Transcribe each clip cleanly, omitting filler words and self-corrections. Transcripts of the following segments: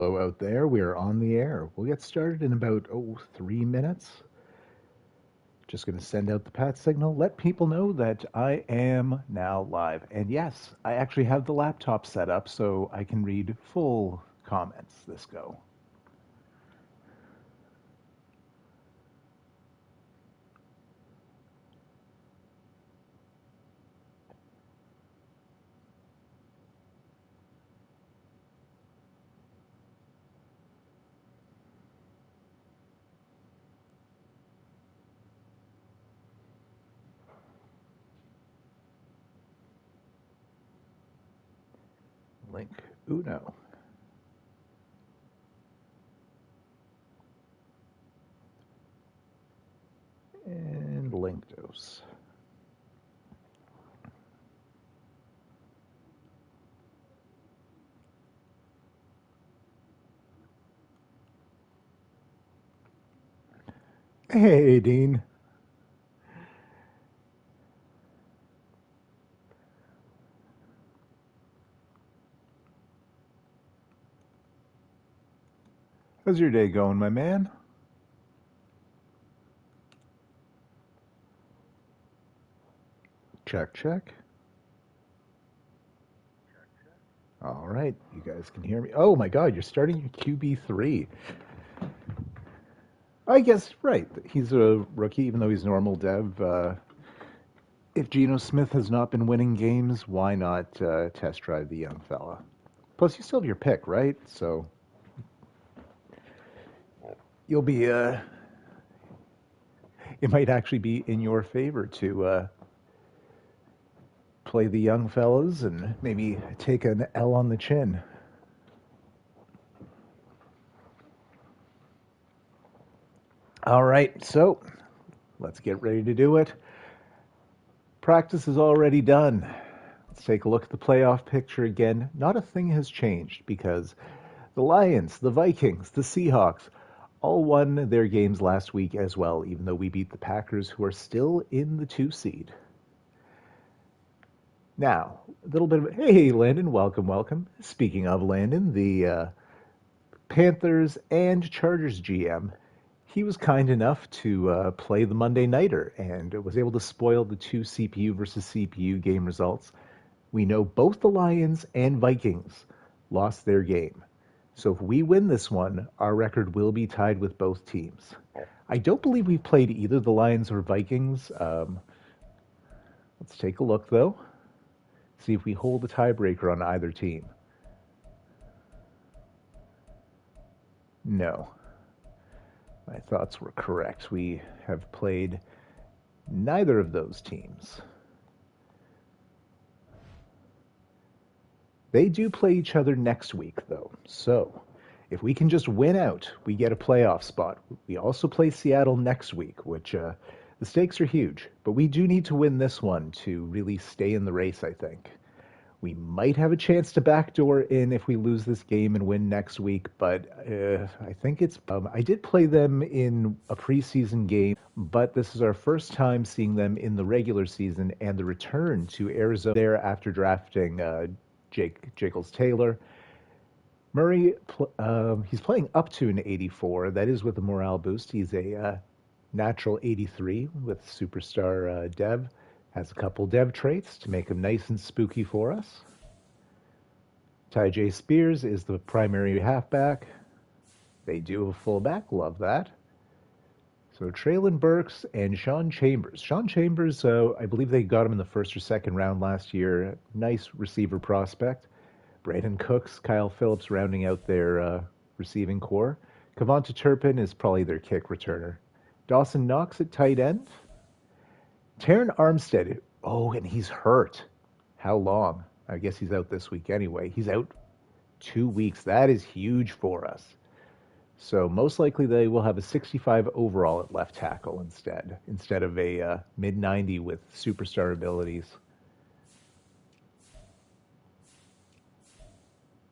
Hello out there. We are on the air. We'll get started in about 3 minutes. Just going to send out the pat signal, let people know that I am now live. And yes, I actually have the laptop set up so I can read full comments this go. Link uno and link dos. Hey, Dean. How's your day going, my man? Check, check. All right, you guys can hear me. Oh my God, you're starting your QB3. I guess, right. He's a rookie, even though he's normal dev. If Geno Smith has not been winning games, why not test drive the young fella? Plus, you still have your pick, right? So you'll be. It might actually be in your favor to play the young fellas and maybe take an L on the chin. All right, so let's get ready to do it. Practice is already done. Let's take a look at the playoff picture again. Not a thing has changed because the Lions, the Vikings, the Seahawks all won their games last week as well, even though we beat the Packers, who are still in the 2 seed. Now, a little bit of, hey, Landon, welcome, welcome. Speaking of Landon, the Panthers and Chargers GM, he was kind enough to play the Monday Nighter and was able to spoil the 2 CPU versus CPU game results. We know both the Lions and Vikings lost their game. So if we win this one, our record will be tied with both teams. I don't believe we've played either the Lions or Vikings. Let's take a look, though. See if we hold the tiebreaker on either team. No. My thoughts were correct. We have played neither of those teams. They do play each other next week, though. So if we can just win out, we get a playoff spot. We also play Seattle next week, which the stakes are huge. But we do need to win this one to really stay in the race, I think. We might have a chance to backdoor in if we lose this game and win next week, but I think it's. I did play them in a preseason game, but this is our first time seeing them in the regular season and the return to Arizona there after drafting Jake Taylor. Murray, he's playing up to an 84. That is with a morale boost. He's a natural 83 with superstar dev. Has a couple dev traits to make him nice and spooky for us. Ty J. Spears is the primary halfback. They do have a fullback. Love that. So Traylon Burks and Sean Chambers. Sean Chambers, I believe they got him in the first or second round last year. Nice receiver prospect. Brandon Cooks, Kyle Phillips rounding out their receiving core. Kavonta Turpin is probably their kick returner. Dawson Knox at tight end. Terran Armstead. Oh, and he's hurt. How long? I guess he's out this week anyway. He's out 2 weeks. That is huge for us. So most likely they will have a 65 overall at left tackle instead of a mid 90 with superstar abilities.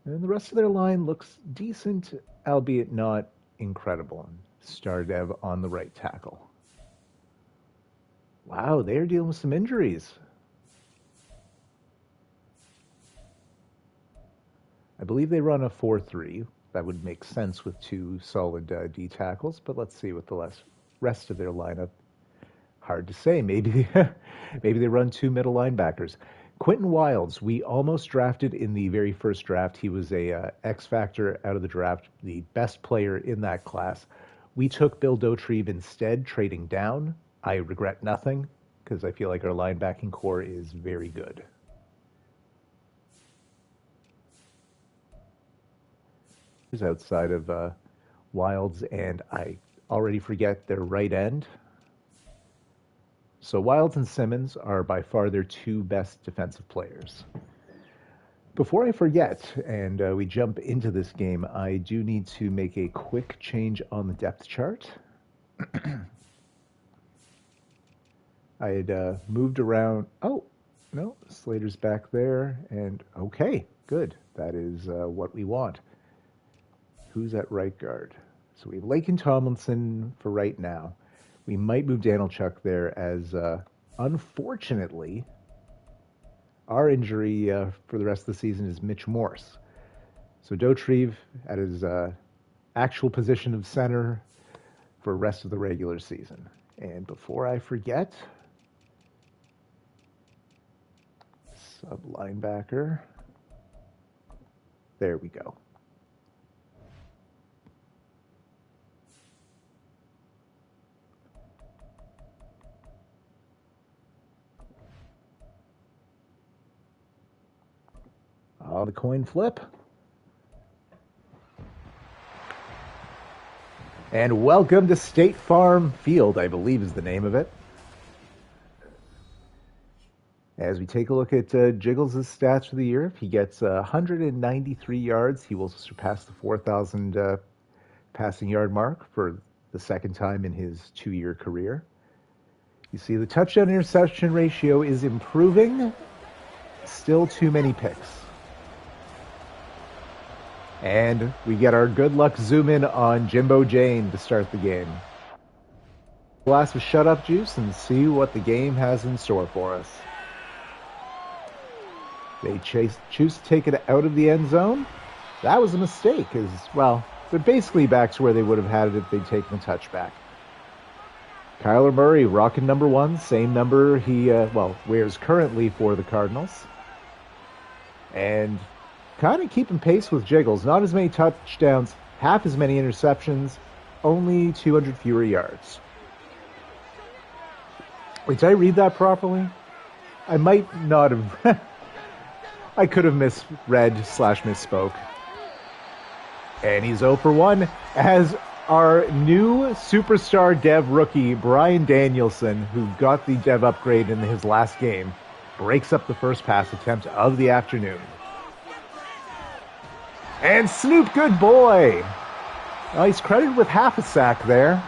And the rest of their line looks decent, albeit not incredible. Star Dev on the right tackle. Wow, they are dealing with some injuries. I believe they run a 4-3. That would make sense with two solid D tackles, but let's see with the rest of their lineup. Hard to say. Maybe maybe they run two middle linebackers. Quentin Wilds, we almost drafted in the very first draft. He was a X factor out of the draft, the best player in that class. We took Bill Dauterive instead, trading down. I regret nothing because I feel like our linebacking core is very good. Outside of Wilds, and I already forget their right end. So Wilds and Simmons are by far their two best defensive players. Before I forget, and we jump into this game, I do need to make a quick change on the depth chart. I had moved around. Oh, no, Slater's back there, and okay, good. That is what we want. Who's at right guard? So we have Lakin Tomlinson for right now. We might move Danilchuk there as, unfortunately, our injury for the rest of the season is Mitch Morse. So Dauterive at his actual position of center for the rest of the regular season. And before I forget, sub linebacker. There we go. Oh, the coin flip. And welcome to State Farm Field, I believe is the name of it. As we take a look at Jiggles' stats for the year, if he gets 193 yards, he will surpass the 4,000 passing yard mark for the second time in his 2-year career. You see the touchdown-interception ratio is improving. Still too many picks. And we get our good luck zoom in on Jimbo Jane to start the game. Glass of shut up juice and see what the game has in store for us. They choose to take it out of the end zone. That was a mistake, as well. They're basically back to where they would have had it if they'd taken a touchback. Kyler Murray rocking number 1, same number he wears currently for the Cardinals. And kind of keeping pace with Jiggles. Not as many touchdowns, half as many interceptions, only 200 fewer yards. Wait, did I read that properly? I might not have. I could have misread/misspoke. And he's 0 for 1 as our new superstar dev rookie, Brian Danielson, who got the dev upgrade in his last game, breaks up the first pass attempt of the afternoon. And Snoop, good boy. He's credited with half a sack there.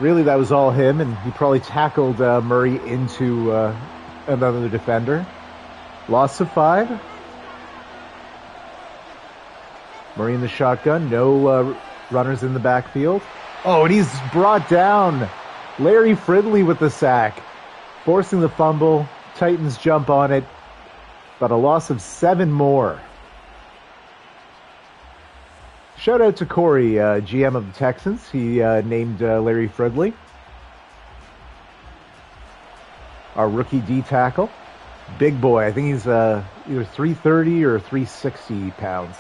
Really, that was all him, and he probably tackled Murray into another defender. Loss of 5. Murray in the shotgun. No runners in the backfield. Oh, and he's brought down. Larry Fridley with the sack. Forcing the fumble. Titans jump on it. But a loss of 7 more. Shout out to Corey, GM of the Texans. He named Larry Fridley our rookie D tackle. Big boy. I think he's either 330 or 360 pounds.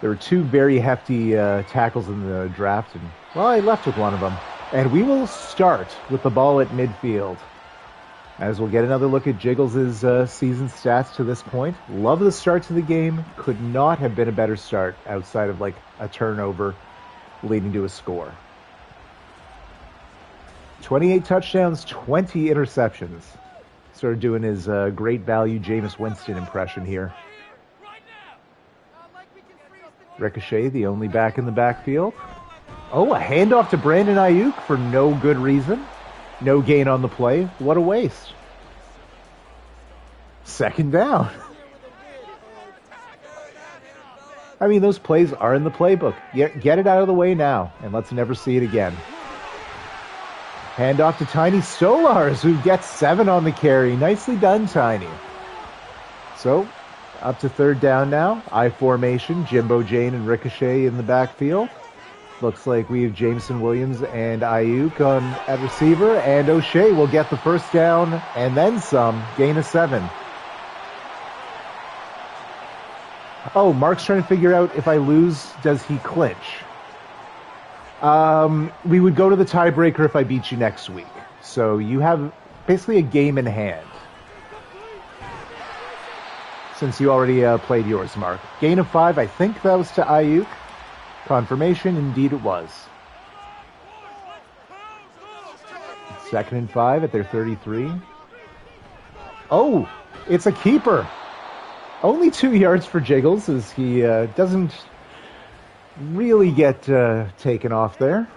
There were 2 very hefty tackles in the draft, and, well, I left with one of them. And we will start with the ball at midfield, as we'll get another look at Jiggles' season stats to this point. Love the start to the game. Could not have been a better start outside of like a turnover leading to a score. 28 touchdowns, 20 interceptions. Sort of doing his great value Jameis Winston impression here. Ricochet, the only back in the backfield. Oh, a handoff to Brandon Ayuk for no good reason. No gain on the play. What a waste. Second down. I mean, those plays are in the playbook. Get it out of the way now, and let's never see it again. Handoff to Tiny Stolars, who gets 7 on the carry. Nicely done, Tiny. So, Up to third down now. I formation. Jimbo Jane and Ricochet in the backfield. Looks like we have Jameson Williams and Ayuk on at receiver, and O'Shea will get the first down and then some. Gain of 7. Oh, Mark's trying to figure out if I lose, does he clinch? We would go to the tiebreaker if I beat you next week. So you have basically a game in hand. Since you already played yours, Mark. Gain of 5, I think that was to Ayuk. Confirmation, indeed it was. 2nd and 5 at their 33. Oh, it's a keeper. Only 2 yards for Jiggles as he doesn't really get taken off there.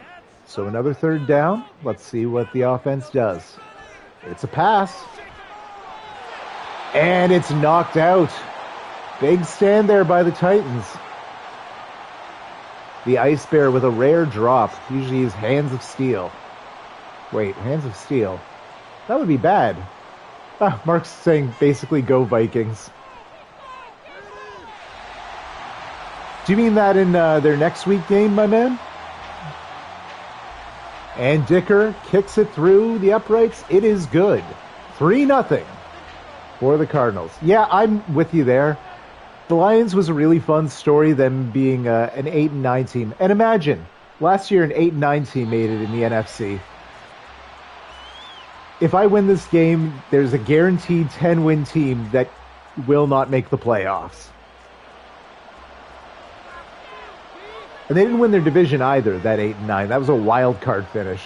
So another third down. Let's see what the offense does. It's a pass. And it's knocked out. Big stand there by the Titans. The Ice Bear with a rare drop. Usually his hands of steel. Wait, hands of steel? That would be bad. Mark's saying basically go Vikings. Do you mean that in their next week game, my man? And Dicker kicks it through the uprights. It is good. 3-0 for the Cardinals. Yeah, I'm with you there. The Lions was a really fun story, them being an 8-9 team. And imagine, last year an 8-9 team made it in the NFC. If I win this game, there's a guaranteed 10-win team that will not make the playoffs. And they didn't win their division either, that 8-9. That was a wild card finish.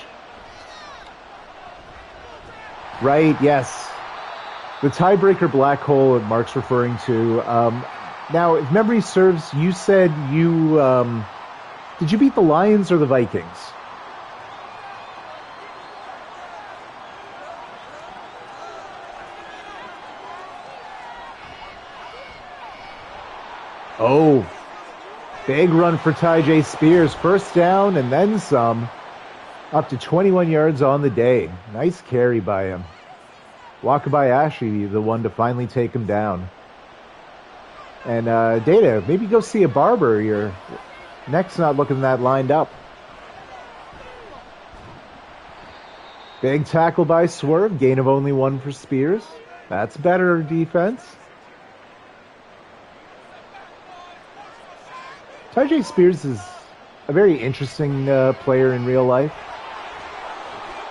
Right, yes. The tiebreaker black hole that Mark's referring to. Now, if memory serves, you said you... did you beat the Lions or the Vikings? Oh, big run for Tyjae Spears. First down and then some. Up to 21 yards on the day. Nice carry by him. Wakabayashi, the one to finally take him down. And Data, maybe go see a barber. Your neck's not looking that lined up. Big tackle by Swerve. Gain of only 1 for Spears. That's better defense. Tyjae Spears is a very interesting player in real life.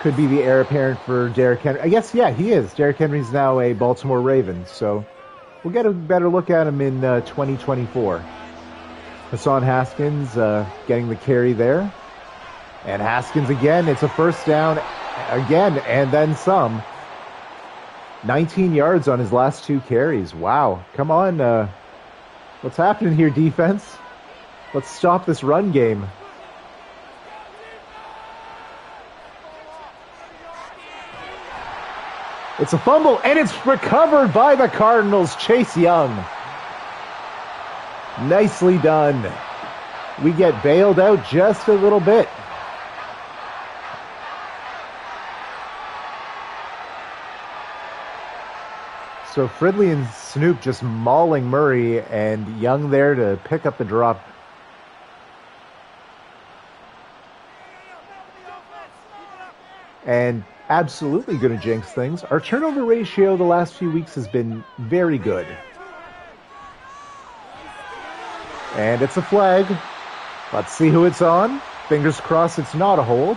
Could be the heir apparent for Derrick Henry. I guess, yeah, he is. Derrick Henry's now a Baltimore Raven, so we'll get a better look at him in 2024. Hassan Haskins getting the carry there. And Haskins again. It's a first down again, and then some. 19 yards on his last 2 carries. Wow. Come on. What's happening here, defense? Let's stop this run game. It's a fumble, and it's recovered by the Cardinals. Chase Young. Nicely done. We get bailed out just a little bit. So Fridley and Snoop just mauling Murray, and Young there to pick up the drop. And absolutely going to jinx things. Our turnover ratio the last few weeks has been very good. And it's a flag. Let's see who it's on. Fingers crossed it's not a hold.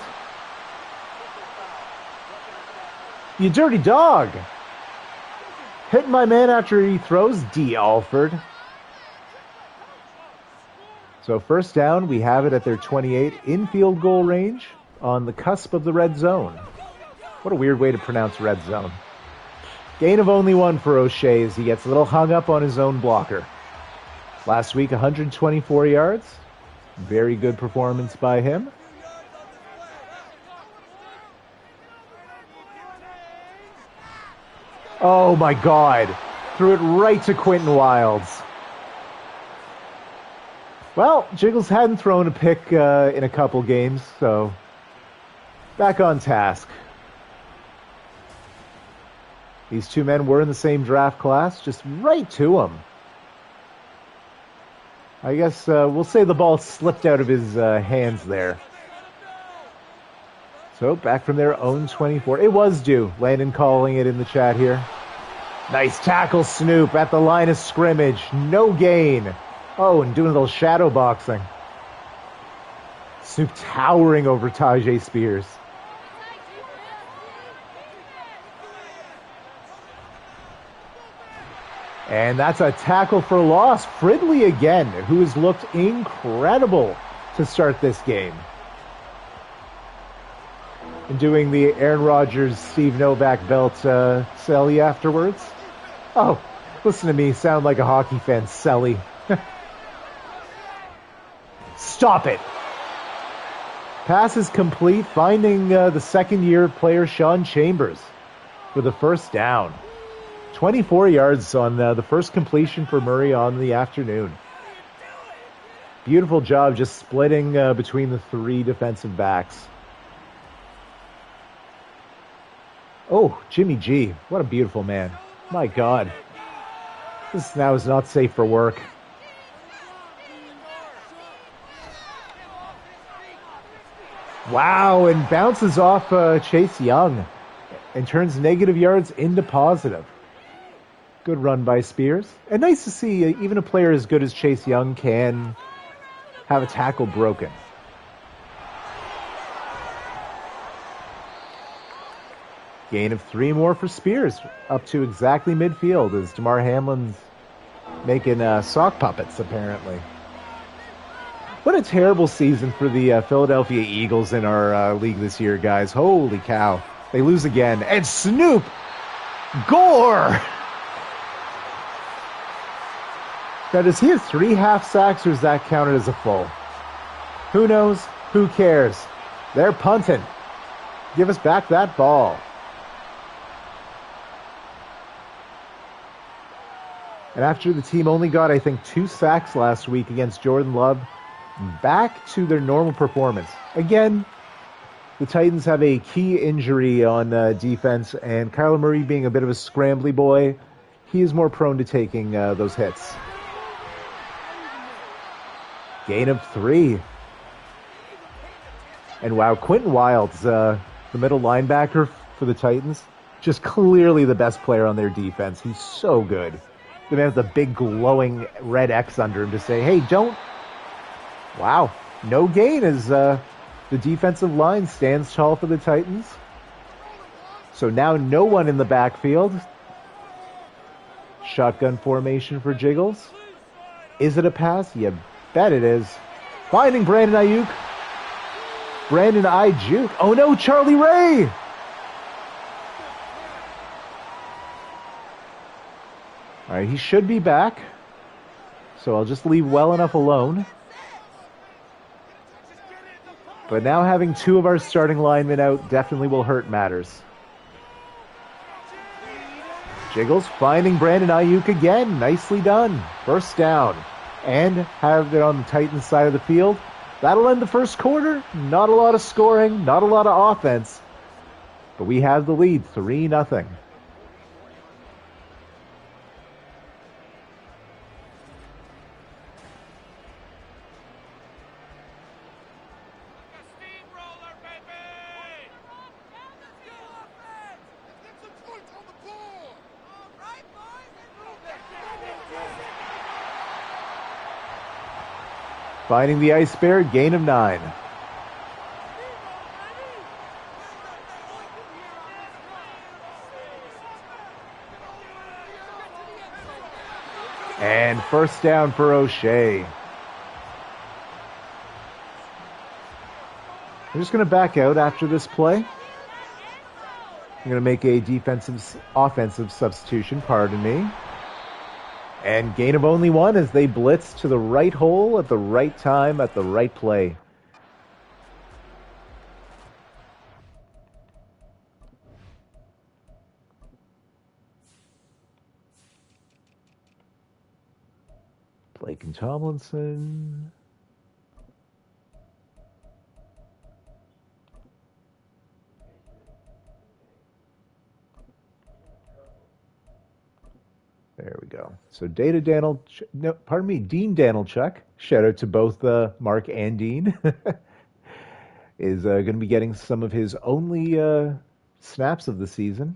You dirty dog. Hitting my man after he throws. D. Alford. So first down, we have it at their 28 in field goal range on the cusp of the red zone. What a weird way to pronounce red zone. Gain of only 1 for O'Shea as he gets a little hung up on his own blocker. Last week, 124 yards. Very good performance by him. Oh my God. Threw it right to Quentin Wilds. Well, Jiggles hadn't thrown a pick in a couple games, so back on task. These two men were in the same draft class, just right to them. I guess we'll say the ball slipped out of his hands there. So back from their own 24. It was due. Landon calling it in the chat here. Nice tackle, Snoop, at the line of scrimmage. No gain. Oh, and doing a little shadow boxing. Snoop towering over Tajay Spears. And that's a tackle for loss. Fridley again, who has looked incredible to start this game. And doing the Aaron Rodgers, Steve Novak belt Selly afterwards. Oh, listen to me sound like a hockey fan, Selly. Stop it. Pass is complete, finding the second-year player Sean Chambers for the first down. 24 yards on the first completion for Murray on the afternoon. Beautiful job just splitting between the three defensive backs. Oh, Jimmy G. What a beautiful man. My God. This now is not safe for work. Wow, and bounces off Chase Young and turns negative yards into positive. Good run by Spears. And nice to see even a player as good as Chase Young can have a tackle broken. Gain of 3 more for Spears, up to exactly midfield as Damar Hamlin's making sock puppets, apparently. What a terrible season for the Philadelphia Eagles in our league this year, guys. Holy cow. They lose again. And Snoop! Gore! Now, does he have 3 half sacks, or is that counted as a full? Who knows? Who cares? They're punting. Give us back that ball. And after the team only got, I think, 2 sacks last week against Jordan Love, back to their normal performance. Again, the Titans have a key injury on defense, and Kyler Murray being a bit of a scrambly boy, he is more prone to taking those hits. Gain of 3. And wow, Quentin Wilds, the middle linebacker for the Titans, just clearly the best player on their defense. He's so good. The man with the big glowing red X under him to say, hey, don't. Wow. No gain as the defensive line stands tall for the Titans. So now no one in the backfield. Shotgun formation for Jiggles. Is it a pass? You bet it is. Finding Brandon Ayuk. Brandon Ayuk. Oh no, Charlie Ray! All right, he should be back. So I'll just leave well enough alone. But now having 2 of our starting linemen out definitely will hurt matters. Jiggles finding Brandon Ayuk again. Nicely done. First down. And have it on the Titans side of the field. That'll end the first quarter. Not a lot of scoring. Not a lot of offense. But we have the lead. 3-0. Finding the Ice Bear, gain of 9. And first down for O'Shea. I'm just going to back out after this play. I'm going to make a offensive substitution, pardon me. And gain of only 1 as they blitz to the right hole at the right time at the right play. Blake and Tomlinson. There we go. So Dean Danilchuk Shout out to both Mark and Dean. Is going to be getting some of his only snaps of the season.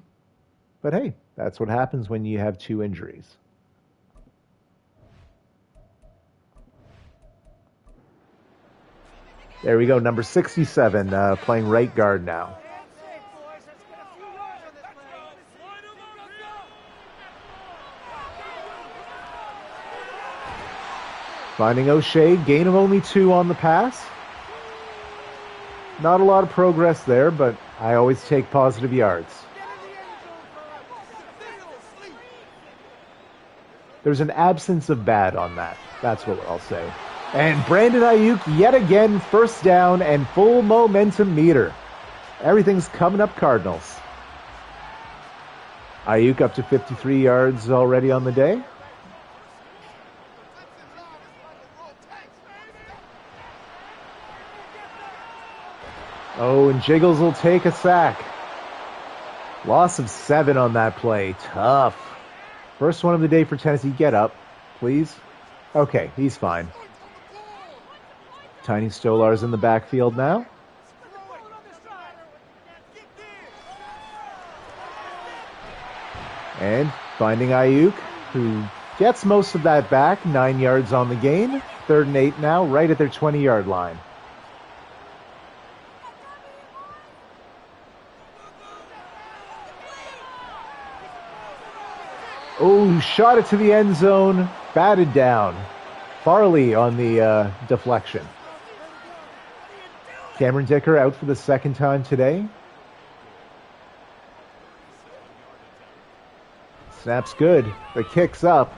But hey, that's what happens when you have two injuries. There we go, number 67, playing right guard now. Finding O'Shea, gain of only 2 on the pass. Not a lot of progress there, but I always take positive yards. There's an absence of bad on that. That's what I'll say. And Brandon Ayuk, yet again, first down and full momentum meter. Everything's coming up Cardinals. Ayuk up to 53 yards already on the day. Oh, and Jiggles will take a sack. Loss of 7 on that play. Tough. First one of the day for Tennessee. Get up, please. Okay, he's fine. Tiny Stolar's in the backfield now. And finding Ayuk, who gets most of that back. 9 yards on the gain. 3rd and 8 now, right at their 20-yard line. Oh, shot it to the end zone. Batted down. Farley on the deflection. Cameron Dicker out for the 2nd time today. Snap's good. The kick's up.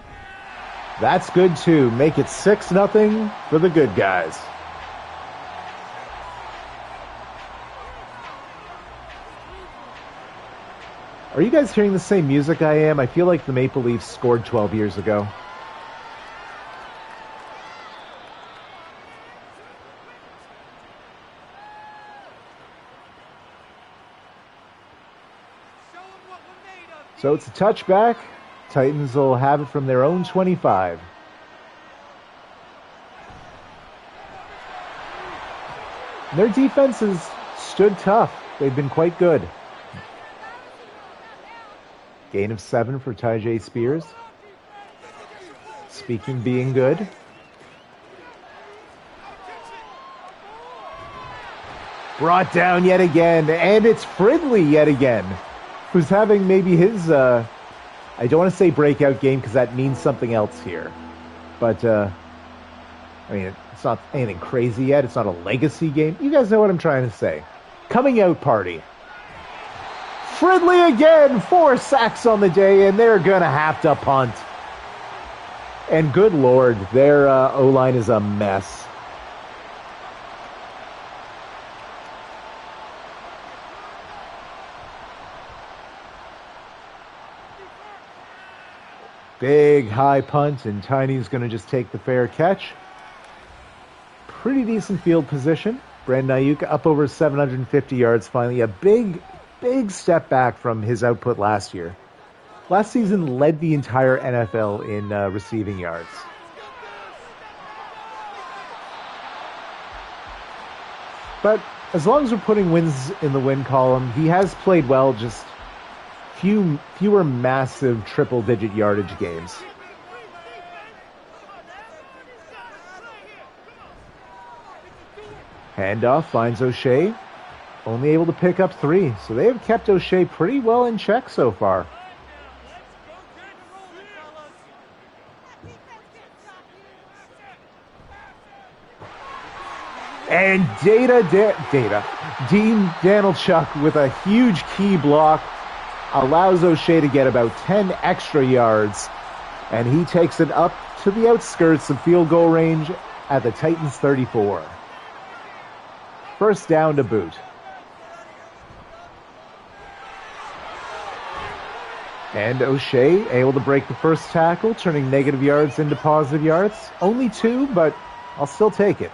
That's good too. Make it 6-0 for the good guys. Are you guys hearing the same music I am? I feel like the Maple Leafs scored 12 years ago. So it's a touchback. Titans will have it from their own 25. Their defense has stood tough. They've been quite good. Gain of 7 for Tyjae Spears. Speaking being good. Brought down yet again, and it's Fridley yet again, who's having maybe his, I don't want to say breakout game because that means something else here. But, I mean, it's not anything crazy yet. It's not a legacy game. You guys know what I'm trying to say. Coming out party. Fridley again, 4 sacks on the day, and they're going to have to punt. And good Lord, their O-line is a mess. Big high punt, and Tiny's going to just take the fair catch. Pretty decent field position. Brandon Ayuk up over 750 yards finally. A big step back from his output last year. Last season led the entire NFL in receiving yards. But as long as we're putting wins in the win column, he has played well, just fewer massive triple-digit yardage games. Handoff finds O'Shea. Only able to pick up 3, so they have kept O'Shea pretty well in check so far. And Dean Danilchuk with a huge key block allows O'Shea to get about 10 extra yards, and he takes it up to the outskirts of field goal range at the Titans 34. First down to boot. And O'Shea able to break the first tackle, turning negative yards into positive yards. Only 2, but I'll still take it.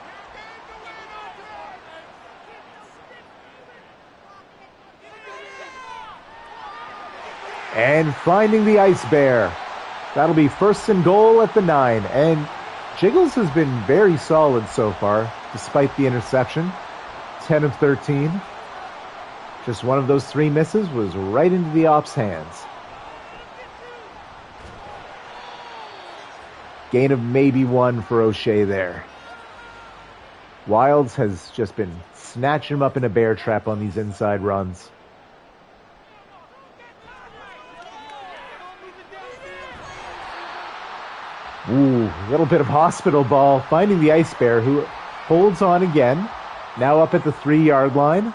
And finding the Ice Bear. That'll be 1st and goal at the 9. And Jiggles has been very solid so far, despite the interception. 10 of 13. Just one of those 3 misses was right into the op's hands. Gain of maybe 1 for O'Shea there. Wilds has just been snatching him up in a bear trap on these inside runs. Ooh, a little bit of hospital ball, finding the Ice Bear, who holds on again. Now up at the 3-yard line.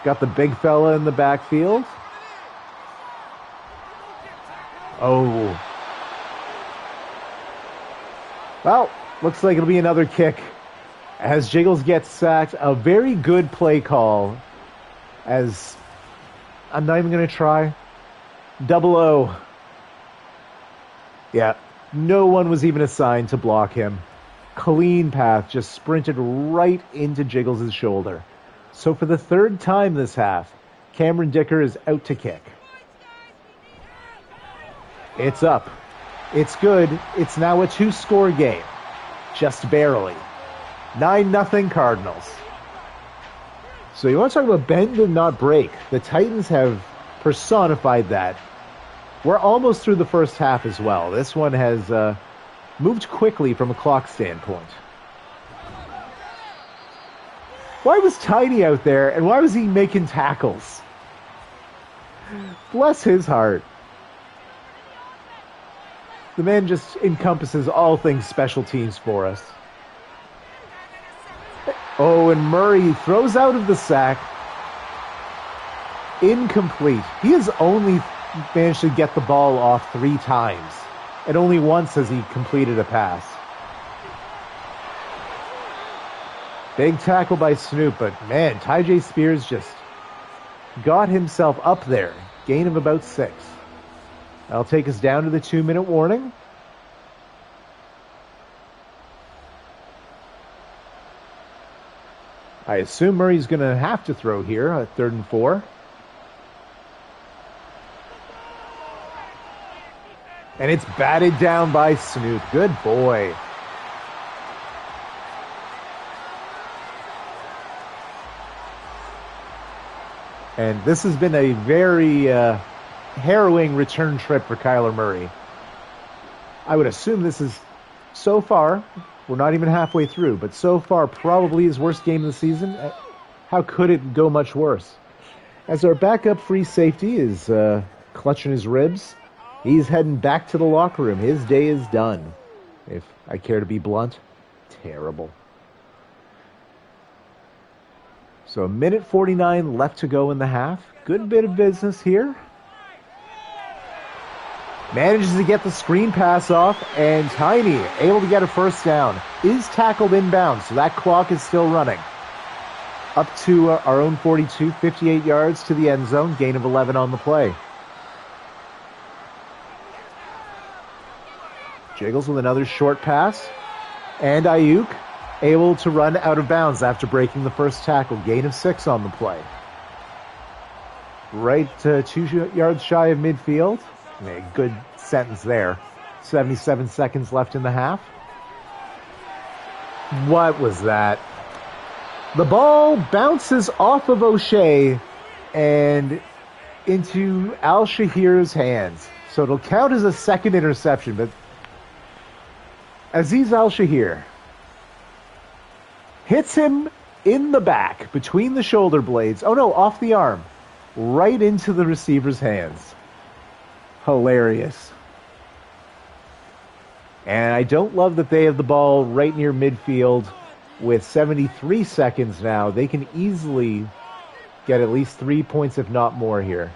Got the big fella in the backfield. Oh. Well, looks like it'll be another kick as Jiggles gets sacked. A very good play call, as I'm not even going to try. 00. Yeah, no one was even assigned to block him. Clean path, just sprinted right into Jiggles' shoulder. So for the 3rd time this half, Cameron Dicker is out to kick. It's up. It's good. It's now a 2-score game. Just barely. 9-0 Cardinals. So you want to talk about bend and not break. The Titans have personified that. We're almost through the first half as well. This one has moved quickly from a clock standpoint. Why was Tiny out there, and why was he making tackles? Bless his heart. The man just encompasses all things special teams for us. Oh, and Murray throws out of the sack. Incomplete. He has only managed to get the ball off 3 times, and only once has he completed a pass. Big tackle by Snoop, but man, Tyjae Spears just got himself up there. Gain of about 6. That'll take us down to the 2-minute warning. I assume Murray's going to have to throw here at 3rd and 4. And it's batted down by Snoop. Good boy. And this has been a very harrowing return trip for Kyler Murray. I would assume this is, so far, we're not even halfway through, but so far probably his worst game of the season. How could it go much worse? As our backup free safety is clutching his ribs, he's heading back to the locker room. His day is done. If I care to be blunt, terrible. So 1:49 left to go in the half. Good bit of business here. Manages to get the screen pass off, and Tiny, able to get a first down, is tackled inbounds, so that clock is still running. Up to our own 42, 58 yards to the end zone, gain of 11 on the play. Jiggles with another short pass, and Ayuk able to run out of bounds after breaking the first tackle. Gain of 6 on the play. Right 2 yards shy of midfield. A good sentence there. 77 seconds left in the half. What was that? The ball bounces off of O'Shea and into Al-Shahir's hands. So it'll count as a second interception, but Azeez Al-Shahir hits him in the back, between the shoulder blades. Oh no, off the arm. Right into the receiver's hands. Hilarious. And I don't love that they have the ball right near midfield with 73 seconds now. They can easily get at least 3 points, if not more here.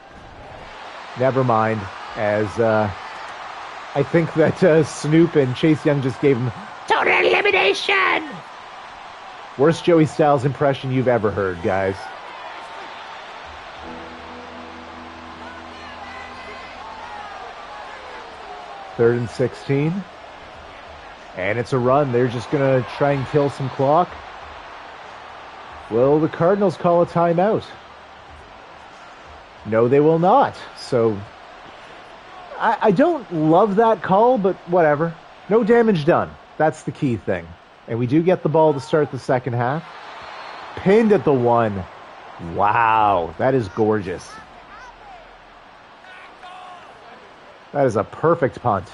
Never mind, as I think that Snoop and Chase Young just gave him total elimination. Worst Joey Styles impression you've ever heard, guys. Third and 16. And it's a run. They're just going to try and kill some clock. Will the Cardinals call a timeout? No, they will not. So I don't love that call, but whatever. No damage done. That's the key thing. And we do get the ball to start the second half. Pinned at the 1. Wow, that is gorgeous. That is a perfect punt.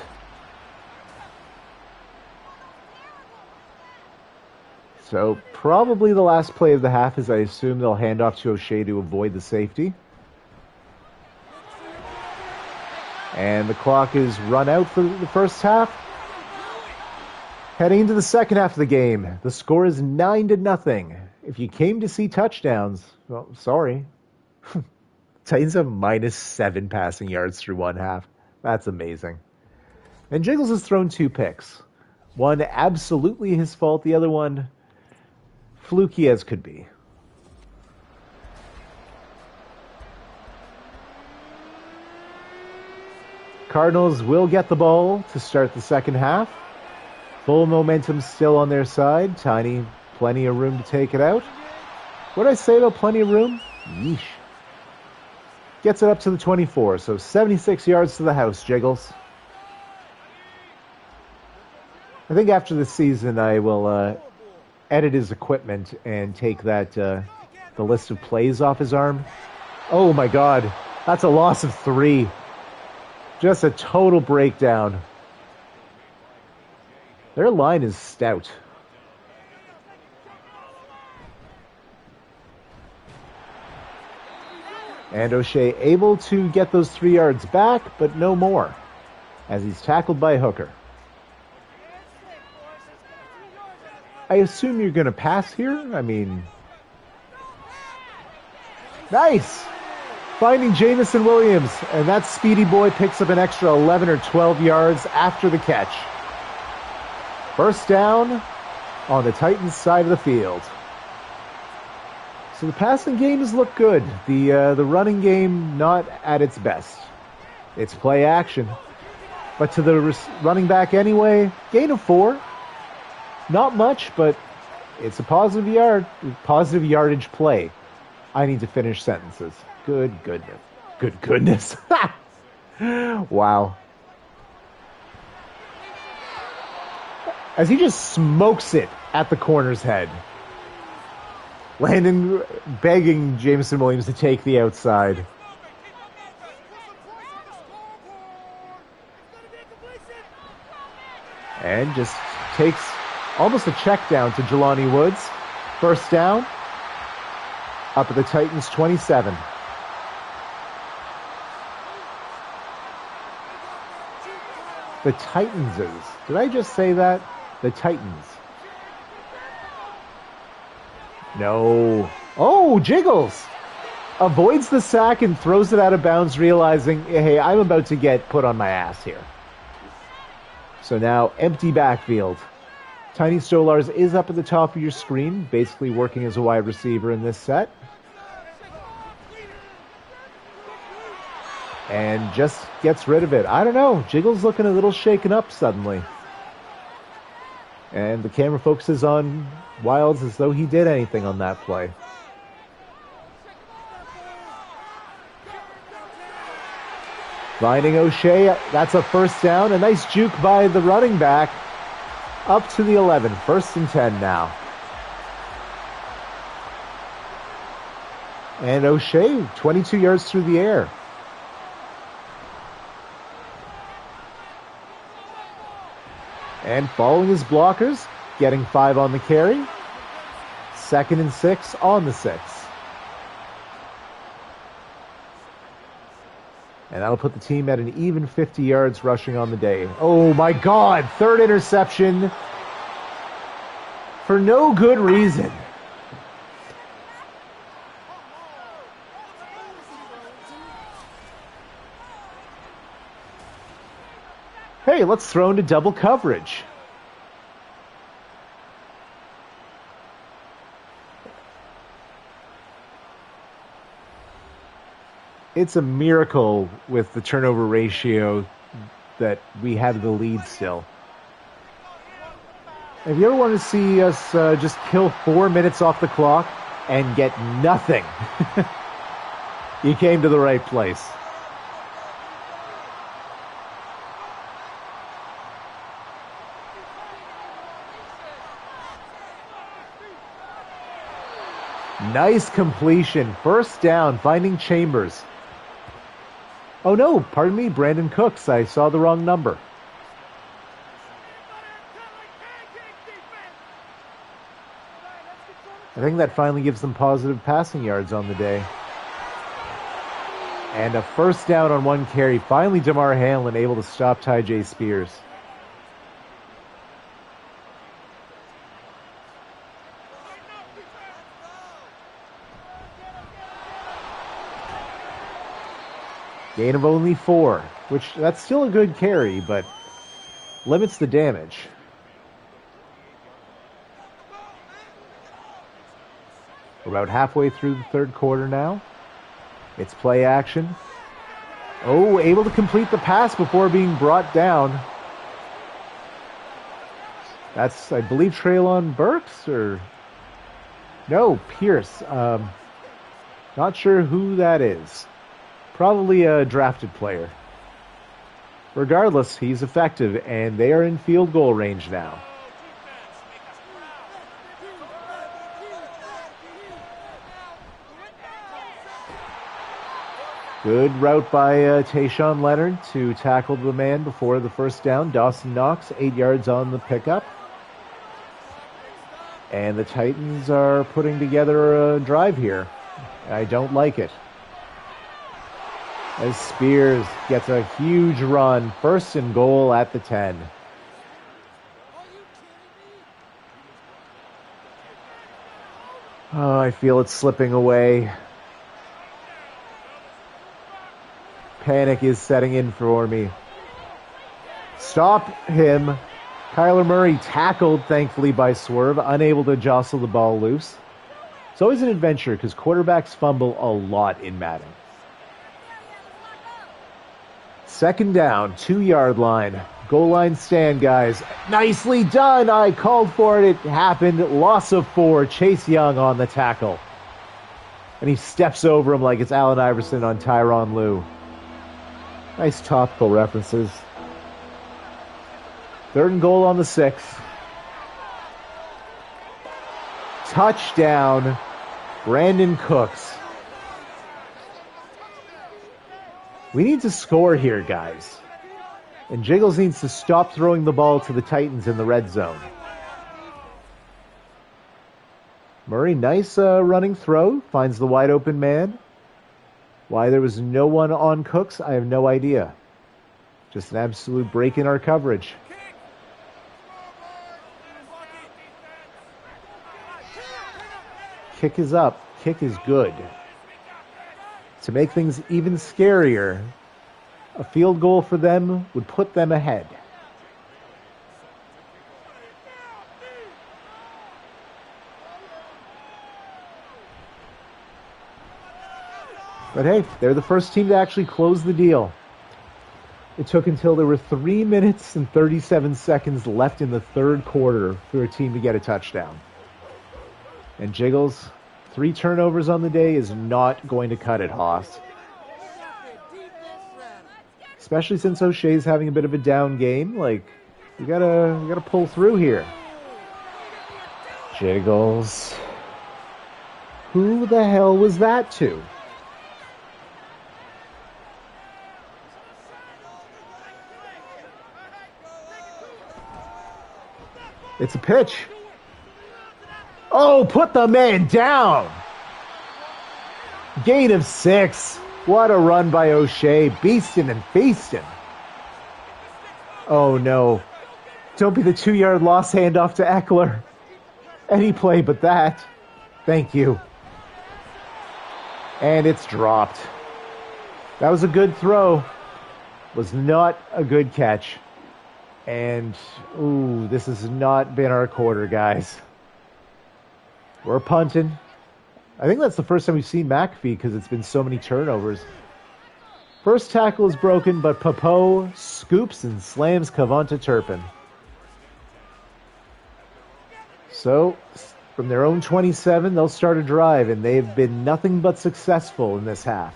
So probably the last play of the half is I assume they'll hand off to O'Shea to avoid the safety. And the clock is run out for the first half. Heading into the second half of the game, the score is 9-0. If you came to see touchdowns, well, sorry. Titans have -7 passing yards through one half. That's amazing. And Jiggles has thrown 2 picks. One absolutely his fault, the other one fluky as could be. Cardinals will get the ball to start the second half. Full momentum still on their side. Tiny, plenty of room to take it out. What did I say about plenty of room? Yeesh. Gets it up to the 24, so 76 yards to the house, Jiggles. I think after this season I will edit his equipment and take that the list of plays off his arm. Oh my god, that's a loss of 3. Just a total breakdown. Their line is stout. And O'Shea able to get those 3 yards back, but no more, as he's tackled by Hooker. I assume you're going to pass here? I mean... Nice! Finding Jamison Williams, and that speedy boy picks up an extra 11 or 12 yards after the catch. First down on the Titans side of the field. So the passing games look good. The running game not at its best. It's play action. But to the running back anyway, gain of 4. Not much, but it's a positive yardage play. I need to finish sentences. Good goodness. Good goodness. Wow. As he just smokes it at the corner's head. Landon begging Jameson Williams to take the outside. And just takes almost a check down to Jelani Woods. First down. Up at the Titans 27. The Titanses. Did I just say that? The Titans. No. Oh, Jiggles! Avoids the sack and throws it out of bounds, realizing, hey, I'm about to get put on my ass here. So now, empty backfield. Tiny Stolars is up at the top of your screen, basically working as a wide receiver in this set. And just gets rid of it. I don't know. Jiggles looking a little shaken up suddenly. And the camera focuses on Wilds as though he did anything on that play. Finding O'Shea. That's a first down. A nice juke by the running back. Up to the 11. 1st and 10 now. And O'Shea, 22 yards through the air. And following his blockers, getting 5 on the carry. 2nd and 6 on the 6. And that'll put the team at an even 50 yards rushing on the day. Oh my God, 3rd interception for no good reason. Hey, let's throw into double coverage. It's a miracle with the turnover ratio that we have the lead still. If you ever want to see us just kill 4 minutes off the clock and get nothing, you came to the right place. Nice completion. First down, finding Chambers. Oh no, pardon me, Brandon Cooks. I saw the wrong number. I think that finally gives them positive passing yards on the day. And a first down on one carry. Finally, Damar Hamlin able to stop Tyjae Spears. Gain of only 4, which that's still a good carry, but limits the damage. We're about halfway through the third quarter now. It's play action. Oh, able to complete the pass before being brought down. That's, I believe, Treylon Burks, or... No, Pierce. Not sure who that is. Probably a drafted player. Regardless, he's effective, and they are in field goal range now. Good route by Tayshawn Leonard to tackle the man before the first down. Dawson Knox, 8 yards on the pickup. And the Titans are putting together a drive here. I don't like it. As Spears gets a huge run, first and goal at the 10. Oh, I feel it slipping away. Panic is setting in for me. Stop him. Kyler Murray tackled, thankfully, by Swerve, unable to jostle the ball loose. It's always an adventure because quarterbacks fumble a lot in Madden. Second down, 2-yard line. Goal line stand, guys. Nicely done. I called for it. It happened. Loss of 4. Chase Young on the tackle. And he steps over him like it's Allen Iverson on Tyronn Lue. Nice topical references. Third and goal on the 6. Touchdown, Brandon Cooks. We need to score here, guys. And Jiggles needs to stop throwing the ball to the Titans in the red zone. Murray, nice running throw. Finds the wide open man. Why there was no one on Cooks, I have no idea. Just an absolute break in our coverage. Kick is up. Kick is good. To make things even scarier, a field goal for them would put them ahead. But hey, they're the first team to actually close the deal. It took until there were 3 minutes and 37 seconds left in the third quarter for a team to get a touchdown. And Jiggles, 3 turnovers on the day is not going to cut it, Haas. Especially since O'Shea's having a bit of a down game. Like, we gotta pull through here. Jiggles. Who the hell was that to? It's a pitch. Oh, put the man down. Gain of 6. What a run by O'Shea. Beastin' and feastin'. Oh, no. Don't be the 2-yard loss handoff to Eckler. Any play but that. Thank you. And it's dropped. That was a good throw. Was not a good catch. And, ooh, this has not been our quarter, guys. We're punting. I think that's the first time we've seen McAfee because it's been so many turnovers. First tackle is broken, but Papo scoops and slams Kavonta Turpin. So, from their own 27, they'll start a drive, and they've been nothing but successful in this half.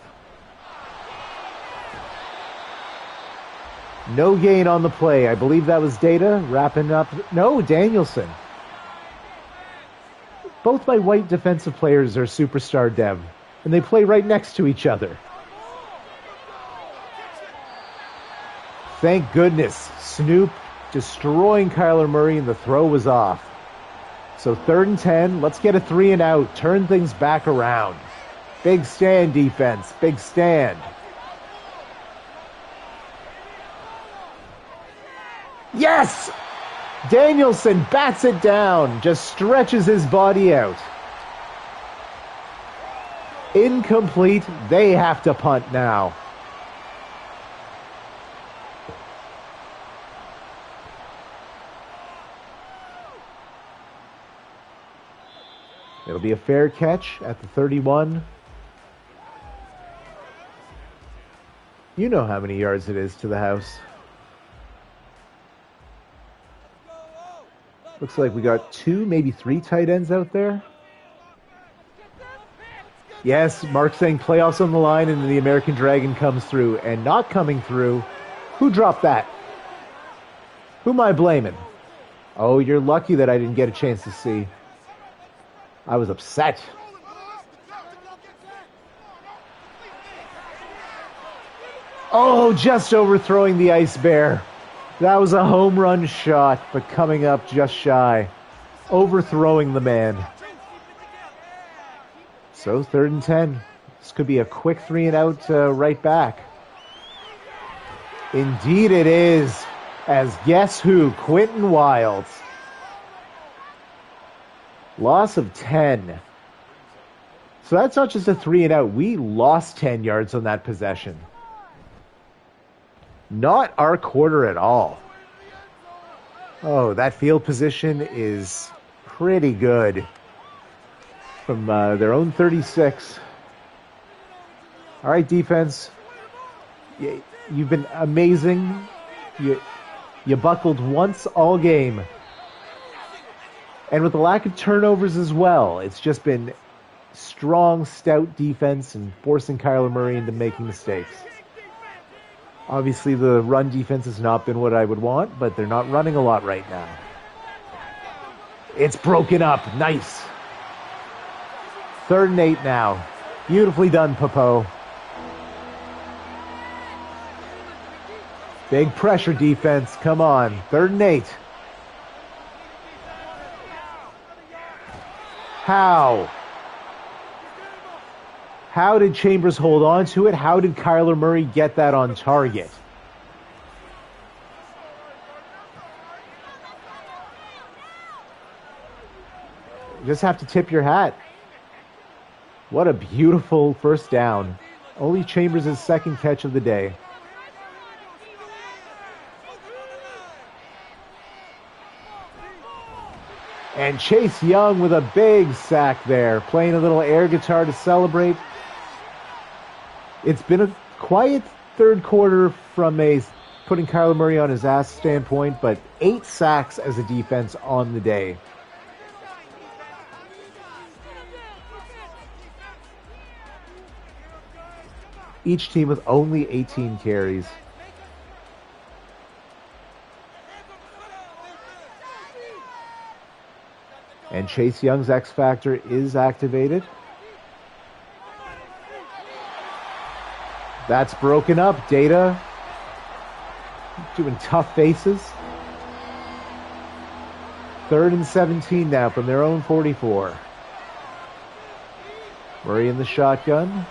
No gain on the play. I believe that was Data wrapping up. No, Danielson. Both my white defensive players are superstar dev, and they play right next to each other. Thank goodness, Snoop destroying Kyler Murray, and the throw was off. So 3rd and 10, let's get a 3 and out, turn things back around. Big stand defense, big stand. Yes! Danielson bats it down, just stretches his body out. Incomplete, they have to punt now. It'll be a fair catch at the 31. You know how many yards it is to the house. Looks like we got 2, maybe 3 tight ends out there. Yes, Mark's saying playoffs on the line, and the American Dragon comes through. And not coming through, who dropped that? Who am I blaming? Oh, you're lucky that I didn't get a chance to see. I was upset. Oh, just overthrowing the Ice Bear. That was a home run shot, but coming up just shy. Overthrowing the man. So 3rd and 10. This could be a quick 3 and out right back. Indeed it is. As guess who? Quentin Wilds. Loss of 10. So that's not just a 3 and out. We lost 10 yards on that possession. Not our quarter at all. Oh, that field position is pretty good. From their own 36. All right, defense. You've been amazing. You buckled once all game. And with the lack of turnovers as well, it's just been strong, stout defense and forcing Kyler Murray into making mistakes. Obviously, the run defense has not been what I would want, but they're not running a lot right now. It's broken up. Nice. 3rd and 8 now. Beautifully done, Popo. Big pressure defense. Come on. 3rd and 8. How? How did Chambers hold on to it? How did Kyler Murray get that on target? You just have to tip your hat. What a beautiful first down. Only Chambers' 2nd catch of the day. And Chase Young with a big sack there, playing a little air guitar to celebrate. It's been a quiet 3rd quarter from a putting Kyler Murray on his ass standpoint, but 8 sacks as a defense on the day. Each team with only 18 carries. And Chase Young's X Factor is activated. That's broken up. Data doing tough faces. 3rd and 17 now from their own 44. Murray in the shotgun.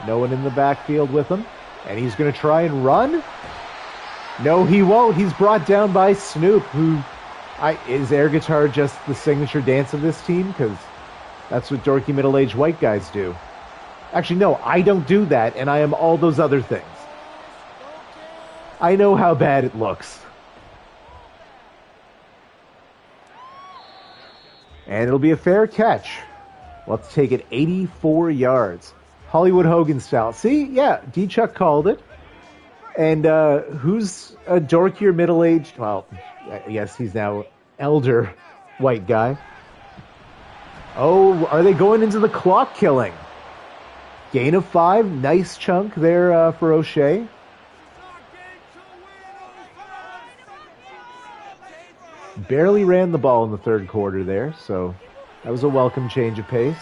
No one in the backfield with him. And he's going to try and run. No, he won't. He's brought down by Snoop, who... is air guitar just the signature dance of this team? Because that's what dorky middle-aged white guys do. Actually, no, I don't do that, and I am all those other things. I know how bad it looks. And it'll be a fair catch. Let's take it 84 yards. Hollywood Hogan style. See? Yeah, D-Chuck called it. And who's a dorkier middle-aged... Well, yes, he's now elder white guy. Oh, are they going into the clock killing? Gain of 5. Nice chunk there for O'Shea. Barely ran the ball in the 3rd quarter there, so That was a welcome change of pace.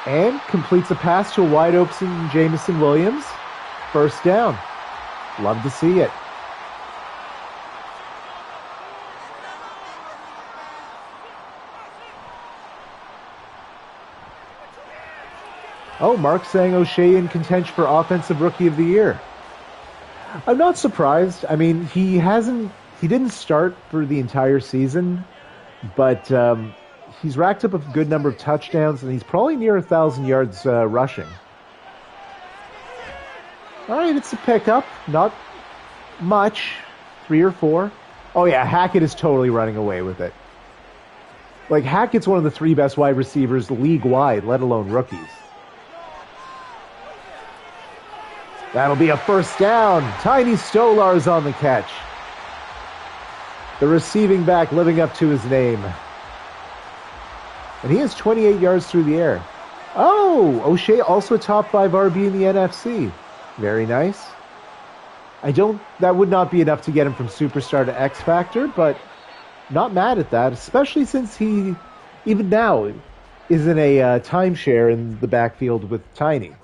And completes a pass to a wide open Jamison Williams. First down. Love to see it. Oh, Mark saying O'Shea in contention for Offensive Rookie of the Year. I'm not surprised. I mean, he didn't start for the entire season, but he's racked up a good number of touchdowns, and he's probably near 1,000 yards rushing. All right, it's a pickup. Not much. 3 or 4. Oh, yeah, Hackett is totally running away with it. Like, Hackett's one of the 3 best wide receivers league-wide, let alone rookies. That'll be a first down. Tiny Stolar's on the catch. The receiving back living up to his name. And he has 28 yards through the air. Oh, O'Shea also a top 5 RB in the NFC. Very nice. That would not be enough to get him from superstar to X Factor, but not mad at that, especially since he, even now, is in a timeshare in the backfield with Tiny.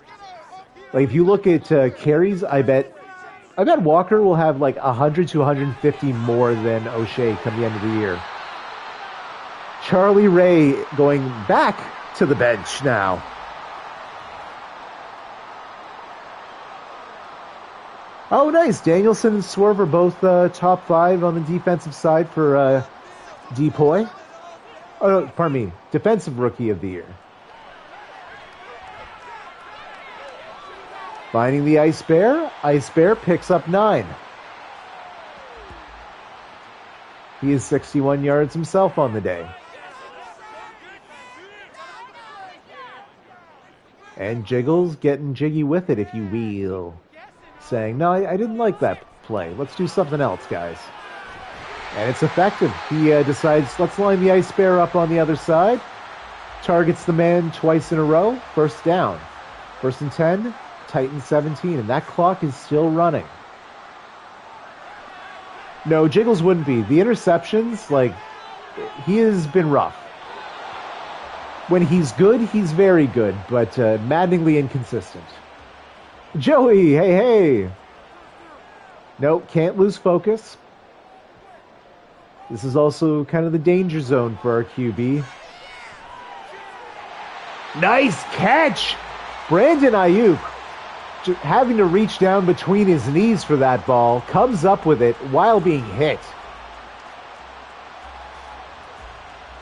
Like, if you look at carries, I bet Walker will have like 100 to 150 more than O'Shea come the end of the year. Charlie Ray going back to the bench now. Oh, nice. Danielson and Swerve are both top 5 on the defensive side for Depoy. Oh, no, pardon me. Defensive Rookie of the Year. Finding the Ice Bear. Ice Bear picks up 9. He is 61 yards himself on the day. And Jiggles getting jiggy with it, if you will. Saying, no, I didn't like that play. Let's do something else, guys. And it's effective. He decides, let's line the Ice Bear up on the other side. Targets the man twice in a row. First down. 1st and 10. Titans 17, and that clock is still running. No, Jiggles wouldn't be. The interceptions, like, he has been rough. When he's good, he's very good, but maddeningly inconsistent. Joey, hey. Nope, can't lose focus. This is also kind of the danger zone for our QB. Nice catch! Brandon Ayuk, having to reach down between his knees for that ball, comes up with it while being hit.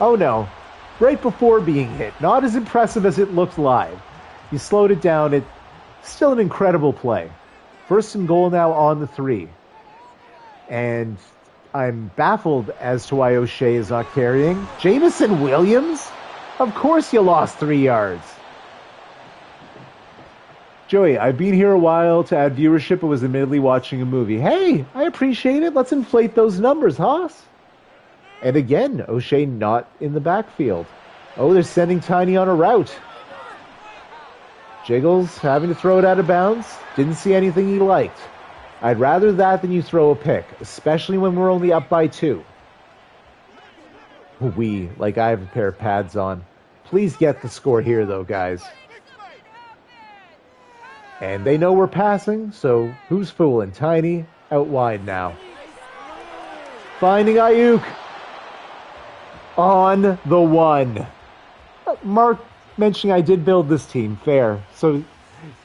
Oh no, right before being hit. Not as impressive as it looked live. You slowed it down. It's still an incredible play. 1st and goal now on the 3. And I'm baffled as to why O'Shea is not carrying. Jamison Williams? Of course you lost 3 yards. Joey, I've been here a while to add viewership, but was admittedly watching a movie. Hey, I appreciate it. Let's inflate those numbers, Haas. And again, O'Shea not in the backfield. Oh, they're sending Tiny on a route. Jiggles having to throw it out of bounds. Didn't see anything he liked. I'd rather that than you throw a pick, especially when we're only up by 2. Like I have a pair of pads on. Please get the score here, though, guys. And they know we're passing, so who's fooling? Tiny out wide now. Finding Ayuk on the 1. Mark mentioning I did build this team. Fair. So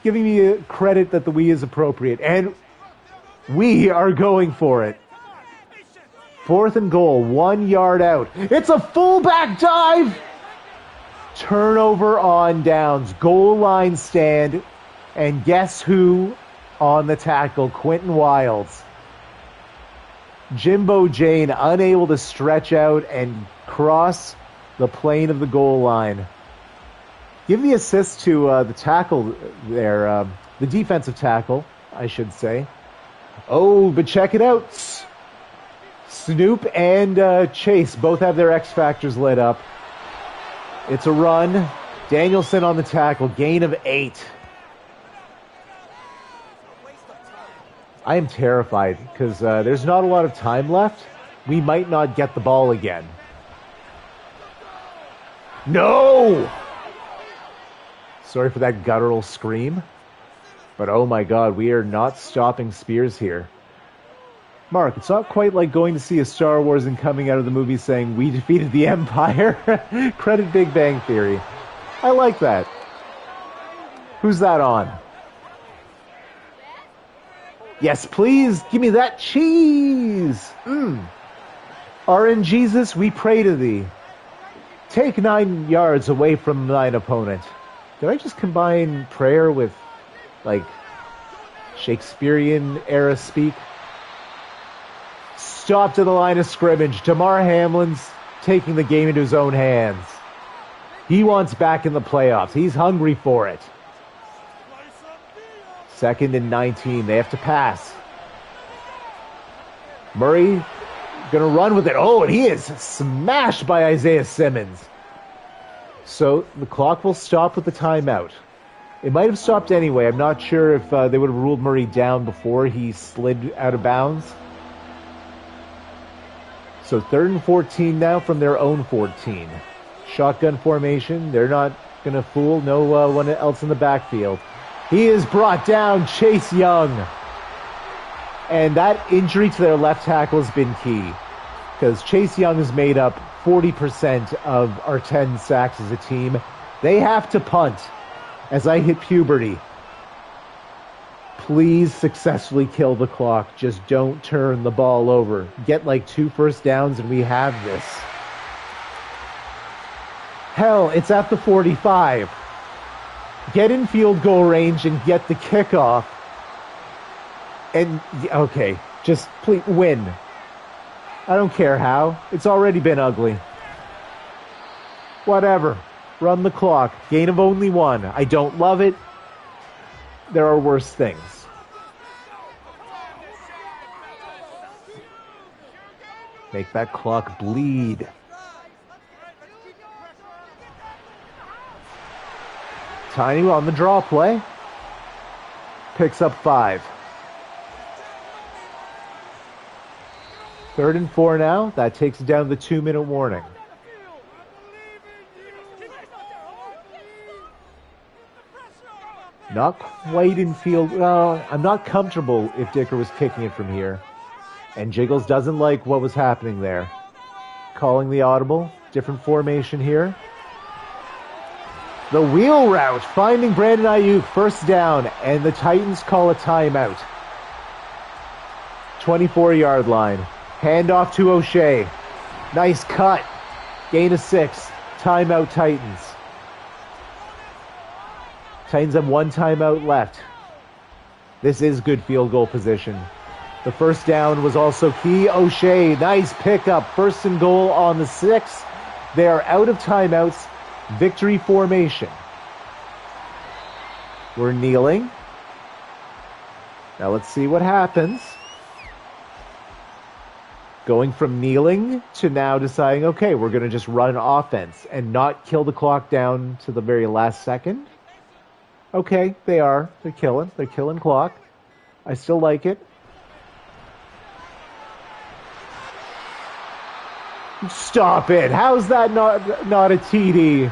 giving me credit that the we is appropriate. And we are going for it. 4th and goal, 1 yard out. It's a fullback dive! Turnover on downs. Goal line stand. And guess who on the tackle? Quentin Wilds. Jimbo Jane unable to stretch out and cross the plane of the goal line. Give the assist to the tackle there, the defensive tackle, I should say. Oh, but check it out. Snoop and Chase both have their X Factors lit up. It's a run. Danielson on the tackle, gain of 8. I am terrified because there's not a lot of time left. We might not get the ball again. No! Sorry for that guttural scream. But oh my god, we are not stopping Spears here. Mark, it's not quite like going to see a Star Wars and coming out of the movie saying, we defeated the Empire. Credit Big Bang Theory. I like that. Who's that on? Yes, please. Give me that cheese. RNGesus, we pray to thee. Take 9 yards away from thine opponent. Did I just combine prayer with, like, Shakespearean era speak? Stop to the line of scrimmage. Damar Hamlin's taking the game into his own hands. He wants back in the playoffs. He's hungry for it. 2nd and 19. They have to pass. Murray gonna run with it. Oh, and he is smashed by Isaiah Simmons. So the clock will stop with the timeout. It might have stopped anyway. I'm not sure if they would have ruled Murray down before he slid out of bounds. So 3rd and 14 now from their own 14. Shotgun formation. They're not going to fool. No one else in the backfield. He is brought down. Chase Young. And that injury to their left tackle has been key. Because Chase Young has made up 40% of our 10 sacks as a team. They have to punt as I hit puberty. Please successfully kill the clock. Just don't turn the ball over. Get like 2 first downs and we have this. Hell, it's at the 45. Get in field goal range and get the kickoff. And, okay, just please win. I don't care how. It's already been ugly. Whatever. Run the clock. Gain of only 1. I don't love it. There are worse things. Make that clock bleed. Tiny on the draw play. Picks up 5. 3rd and 4 now. That takes it down to the 2-minute warning. Not quite in field. Well, I'm not comfortable if Dicker was kicking it from here. And Jiggles doesn't like what was happening there. Calling the audible. Different formation here. The wheel route. Finding Brandon Ayuk. 1st down. And the Titans call a timeout. 24-yard line. Handoff to O'Shea. Nice cut. Gain of 6. Timeout Titans. Titans have 1 timeout left. This is good field goal position. The 1st down was also key. O'Shea, nice pickup. 1st and goal on the 6. They are out of timeouts. Victory formation. We're kneeling. Now let's see what happens. Going from kneeling to now deciding, okay, we're going to just run an offense and not kill the clock down to the very last second. Okay, they are. They're killing. They're killing clock. I still like it. Stop it. How's that not a TD?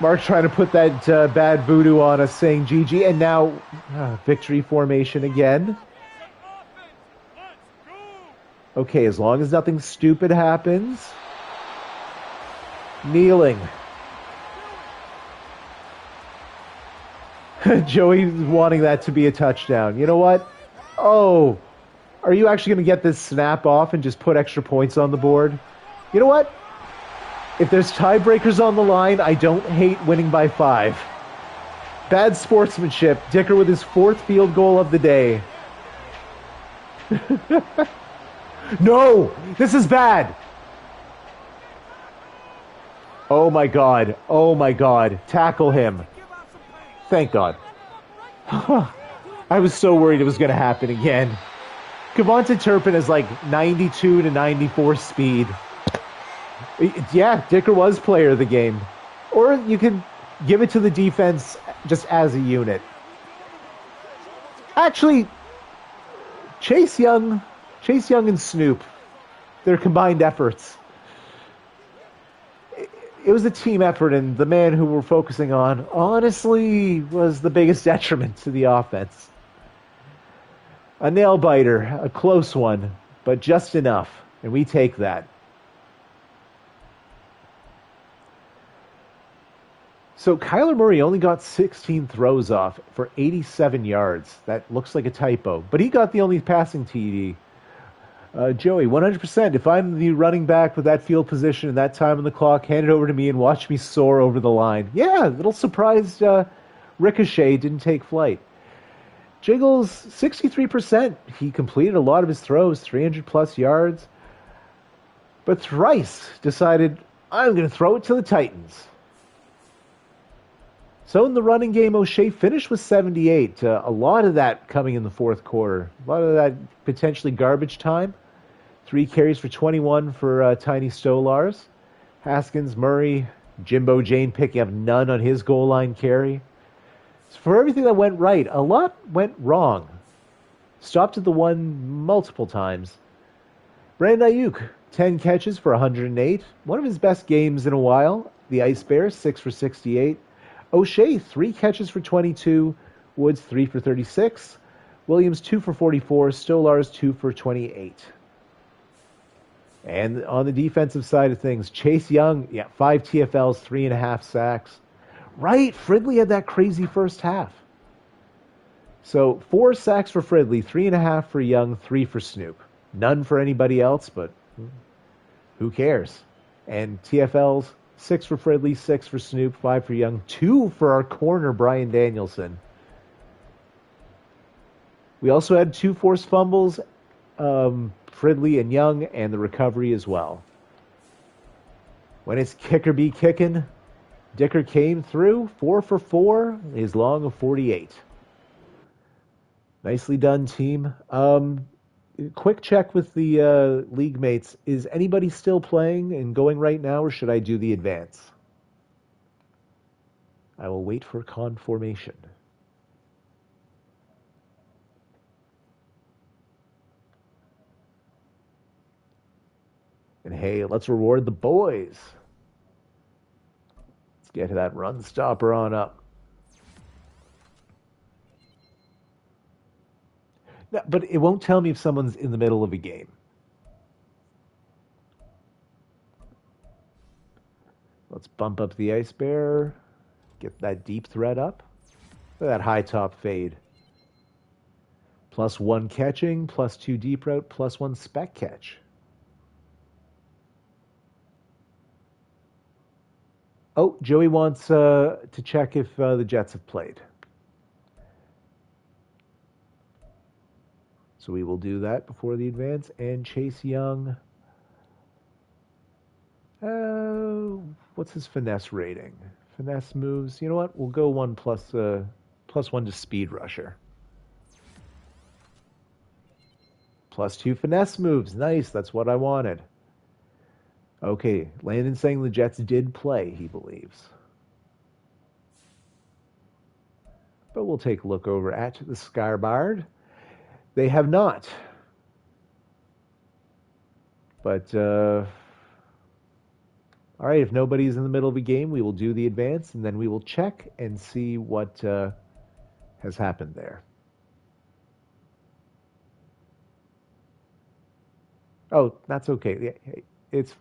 Mark trying to put that bad voodoo on us saying GG. And now victory formation again. Okay, as long as nothing stupid happens. Kneeling. Joey's wanting that to be a touchdown. You know what? Oh, are you actually going to get this snap off and just put extra points on the board? You know what? If there's tiebreakers on the line, I don't hate winning by 5. Bad sportsmanship. Dicker with his 4th field goal of the day. No! This is bad! Oh my god. Oh my god. Tackle him. Thank God. I was so worried it was going to happen again. Kevonta Turpin is like 92 to 94 speed. Yeah, Dicker was player of the game. Or you could give it to the defense just as a unit. Actually, Chase Young and Snoop, their combined efforts. it was a team effort, and the man who we're focusing on honestly was the biggest detriment to the offense. A nail biter, a close one, but just enough, and we take that. So Kyler Murray only got 16 throws off for 87 yards. That looks like a typo, but he got the only passing TD. Joey, 100%. If I'm the running back with that field position and that time on the clock, hand it over to me and watch me soar over the line. Yeah, little surprised Ricochet didn't take flight. Jiggles, 63%. He completed a lot of his throws, 300 plus yards. But Thrice decided, I'm going to throw it to the Titans. So in the running game, O'Shea finished with 78. A lot of that coming in the fourth quarter. A lot of that potentially garbage time. 3 carries for 21 for Tiny Stolars. Haskins, Murray, Jimbo Jane picking up none on his goal line carry. So for everything that went right, a lot went wrong. Stopped at the one multiple times. Brandon Ayuk, 10 catches for 108. One of his best games in a while. The Ice Bears, 6 for 68. O'Shea, 3 catches for 22. Woods, 3 for 36. Williams, 2 for 44. Stolars, 2 for 28. And on the defensive side of things, Chase Young, 5 TFLs, 3.5 sacks. Right, Fridley had that crazy first half. So 4 sacks for Fridley, 3.5 for Young, 3 for Snoop. None for anybody else, but who cares? And TFLs, 6 for Fridley, 6 for Snoop, 5 for Young, 2 for our corner, Brian Danielson. We also had 2 forced fumbles, Fridley and Young, and the recovery as well. When it's kicker be kicking, Dicker came through, 4 for 4, his long of 48. Nicely done, team. Quick check with the league mates. Is anybody still playing and going right now, or should I do the advance? I will wait for confirmation. And hey, let's reward the boys. Let's get that run stopper on up. No, but it won't tell me if someone's in the middle of a game. Let's bump up the Ice Bear. Get that deep threat up. Look at that high top fade. +1 catching, +2 deep route, +1 spec catch. Oh, Joey wants to check if the Jets have played. So we will do that before the advance. And Chase Young. What's his finesse rating? Finesse moves. You know what? We'll go 1 +1 to speed rusher. +2 finesse moves. Nice. That's what I wanted. Okay. Landon saying the Jets did play, he believes. But we'll take a look over at the Skybard. They have not. But, all right, if nobody's in the middle of a game, we will do the advance, and then we will check and see what has happened there. Oh, that's okay. It's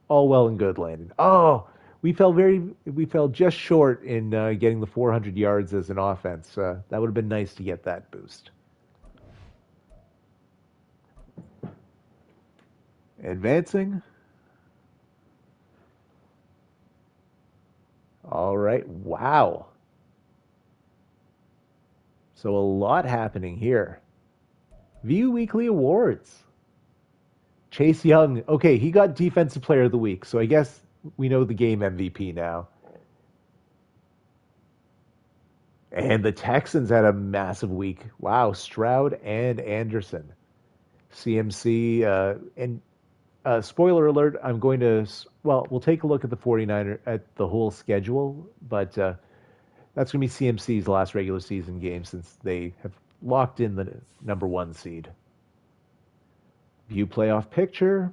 all well and good, Landon. Oh, we fell just short in getting the 400 yards as an offense. That would have been nice to get that boost. Advancing. All right. Wow. So a lot happening here. View Weekly Awards. Chase Young. Okay, he got Defensive Player of the Week, so I guess we know the game MVP now. And the Texans had a massive week. Wow, Stroud and Anderson. CMC, and spoiler alert, I'm going to, well, we'll take a look at the 49er, at the whole schedule, but that's going to be CMC's last regular season game since they have locked in the number 1 seed. View playoff picture.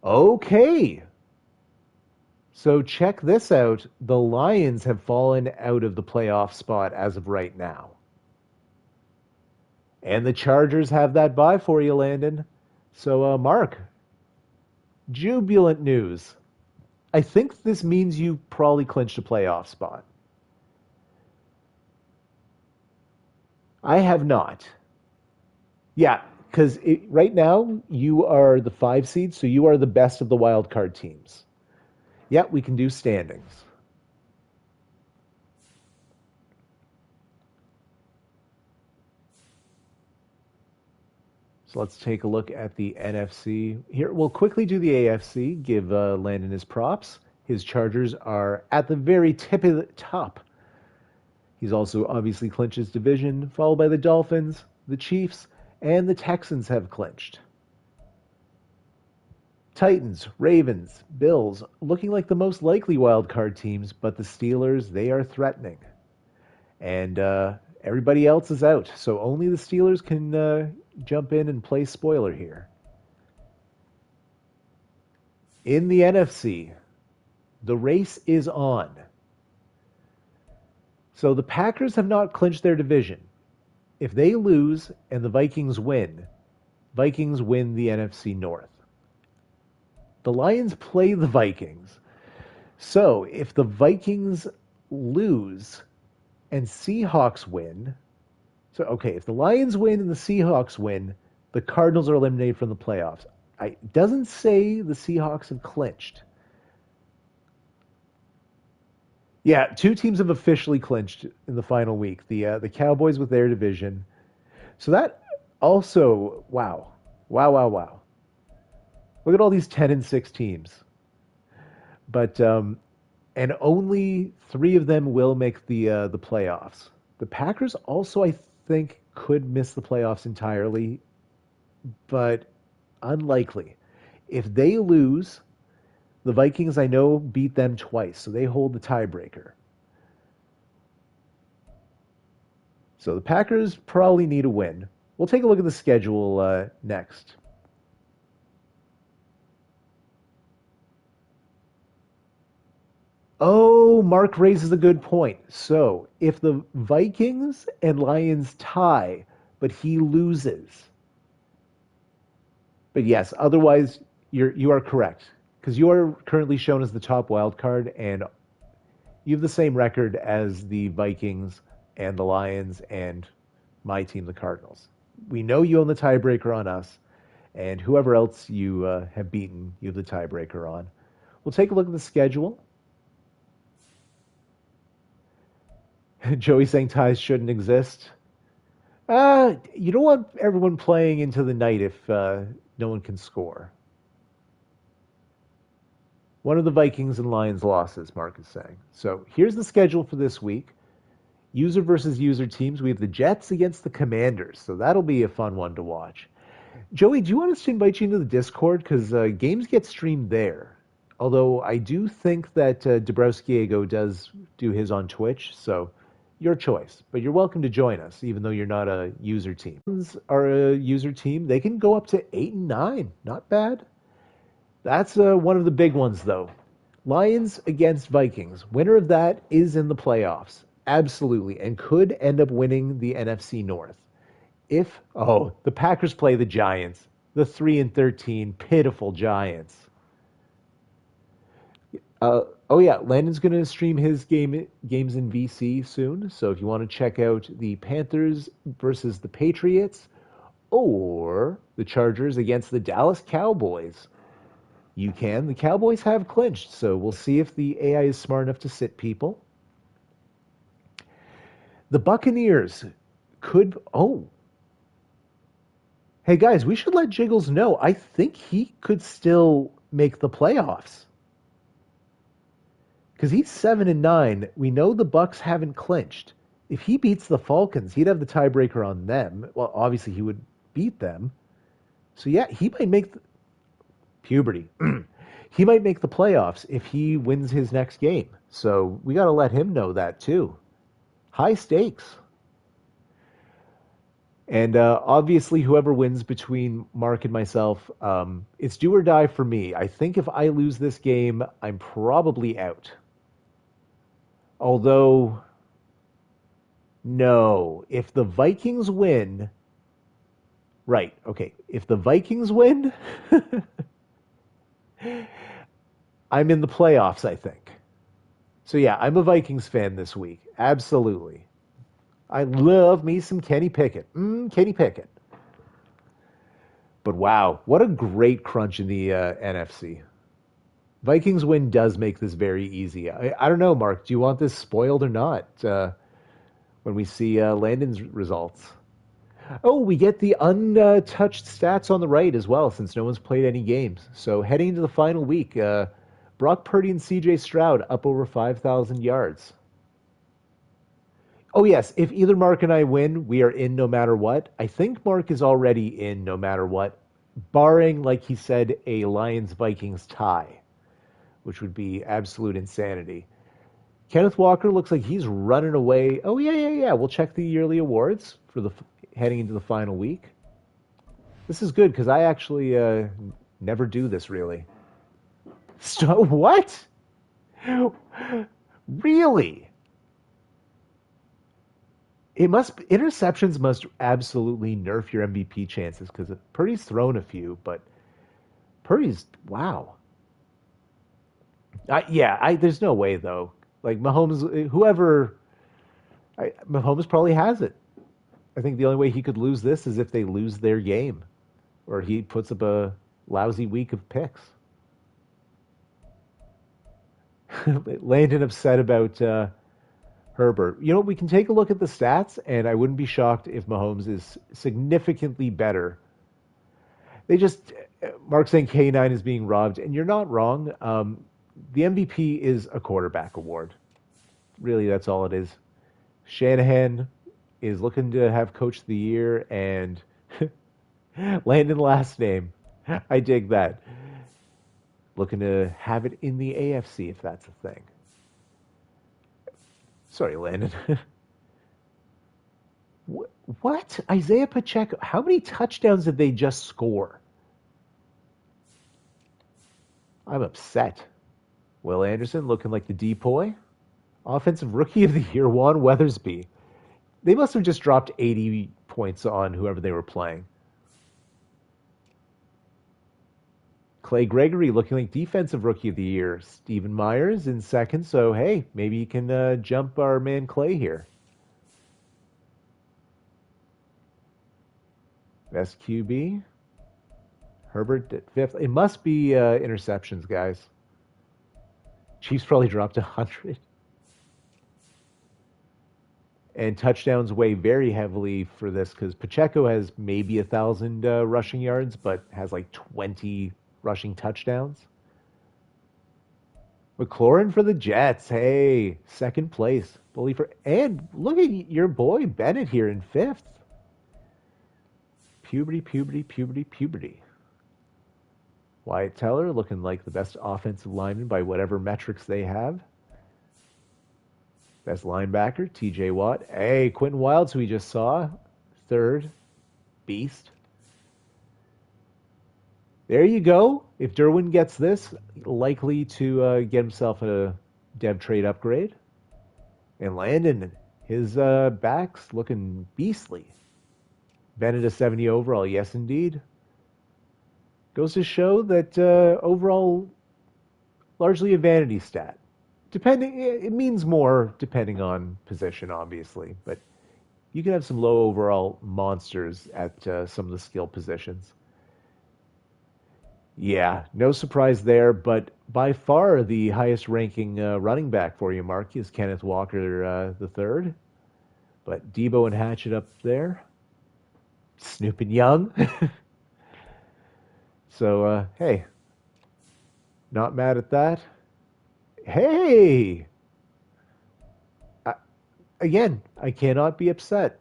Okay, so check this out. The Lions have fallen out of the playoff spot as of right now. And the Chargers have that bye for you, Landon. So, Mark, jubilant news. I think this means you probably clinched a playoff spot. I have not. Yeah, because right now you are the 5 seed, so you are the best of the wild card teams. Yeah, we can do standings. So let's take a look at the NFC. Here, we'll quickly do the AFC, give Landon his props. His Chargers are at the very tip of the top. He's also obviously clinched his division, followed by the Dolphins, the Chiefs, and the Texans have clinched. Titans, Ravens, Bills, looking like the most likely wild card teams, but the Steelers, they are threatening. And everybody else is out, so only the Steelers can jump in and play spoiler here. In the NFC, the race is on. So the Packers have not clinched their division. If they lose and the Vikings win the NFC North. The Lions play the Vikings. So if the Vikings lose and Seahawks win, so okay, if the Lions win and the Seahawks win, the Cardinals are eliminated from the playoffs. It doesn't say the Seahawks have clinched. Yeah, two teams have officially clinched in the final week. The Cowboys with their division. So that also, wow, wow, wow, wow. Look at all these 10-6 teams. But and only three of them will make the playoffs. The Packers also, I think, could miss the playoffs entirely, but unlikely. If they lose, the Vikings, I know, beat them twice, so they hold the tiebreaker. So the Packers probably need a win. We'll take a look at the schedule next. Oh, Mark raises a good point. So if the Vikings and Lions tie, but he loses, but yes, otherwise you are correct because you are currently shown as the top wild card, and you have the same record as the Vikings and the Lions and my team, the Cardinals. We know you own the tiebreaker on us, and whoever else you have beaten, you have the tiebreaker on. We'll take a look at the schedule. Joey saying ties shouldn't exist. You don't want everyone playing into the night if no one can score. One of the Vikings and Lions losses, Mark is saying. So here's the schedule for this week. User versus user teams. We have the Jets against the Commanders. So that'll be a fun one to watch. Joey, do you want us to invite you into the Discord? Because games get streamed there. Although I do think that Dabrowskiego does do his on Twitch. So your choice. But you're welcome to join us, even though you're not a user team. Are a user team. They can go up to 8-9. Not bad. That's one of the big ones, though. Lions against Vikings. Winner of that is in the playoffs. Absolutely. And could end up winning the NFC North. The Packers play the Giants. The 3-13 pitiful Giants. Landon's going to stream his games in VC soon. So if you want to check out the Panthers versus the Patriots or the Chargers against the Dallas Cowboys, you can. The Cowboys have clinched, so we'll see if the AI is smart enough to sit people. The Buccaneers could. Oh. Hey, guys, we should let Jiggles know. I think he could still make the playoffs. Because he's 7-9. We know the Bucs haven't clinched. If he beats the Falcons, he'd have the tiebreaker on them. Well, obviously, he would beat them. So, yeah, he might make puberty. He might make the playoffs if he wins his next game. So we got to let him know that too. High stakes. And obviously, whoever wins between Mark and myself, it's do or die for me. I think if I lose this game, I'm probably out. Although, no, if the Vikings win, right, okay, if the Vikings win, I'm in the playoffs, I think. So yeah, I'm a Vikings fan this week. Absolutely. I love me some Kenny Pickett. Kenny Pickett. But wow, what a great crunch in the NFC. Vikings win does make this very easy. I don't know, Mark. Do you want this spoiled or not when we see Landon's results? Oh, we get the untouched stats on the right as well, since no one's played any games. So heading into the final week, Brock Purdy and C.J. Stroud up over 5,000 yards. Oh yes, if either Mark and I win, we are in no matter what. I think Mark is already in no matter what, barring, like he said, a Lions Vikings tie, which would be absolute insanity. Kenneth Walker looks like he's running away. Oh yeah. We'll check the yearly awards for the heading into the final week. This is good because I actually never do this really. What? Really? Interceptions must absolutely nerf your MVP chances because Purdy's thrown a few, but Purdy's wow. There's no way though. Like Mahomes, Mahomes probably has it. I think the only way he could lose this is if they lose their game, or he puts up a lousy week of picks. Landon upset about Herbert. You know, we can take a look at the stats, and I wouldn't be shocked if Mahomes is significantly better. They just Mark saying K9 is being robbed, and you're not wrong. The MVP is a quarterback award. Really, that's all it is. Shanahan is looking to have coach of the year, and Landon last name. I dig that. Looking to have it in the AFC if that's a thing. Sorry, Landon. What? Isaiah Pacheco? How many touchdowns did they just score? I'm upset. Will Anderson looking like the depoy. Offensive Rookie of the Year, Juan Weathersby. They must have just dropped 80 points on whoever they were playing. Clay Gregory looking like Defensive Rookie of the Year. Stephen Myers in second, so hey, maybe you can jump our man Clay here. Best QB. Herbert at fifth. It must be interceptions, guys. Chiefs probably dropped 100. And touchdowns weigh very heavily for this because Pacheco has maybe 1,000 rushing yards, but has like 20 rushing touchdowns. McLaurin for the Jets. Hey, second place. Bully for and look at your boy Bennett here in fifth. Puberty. Wyatt Teller looking like the best offensive lineman by whatever metrics they have. Best linebacker, TJ Watt. Hey, Quentin Wilds, who we just saw. Third. Beast. There you go. If Derwin gets this, likely to get himself a dev trade upgrade. And Landon, his back's looking beastly. Bennett a 70 overall. Yes, indeed. Goes to show that overall, largely a vanity stat. It means more depending on position, obviously, but you can have some low overall monsters at some of the skill positions. Yeah, no surprise there, but by far the highest ranking running back for you, Mark, is Kenneth Walker the third. But Debo and Hatchet up there. Snoop and Young. So, hey, not mad at that. Hey! Again, I cannot be upset.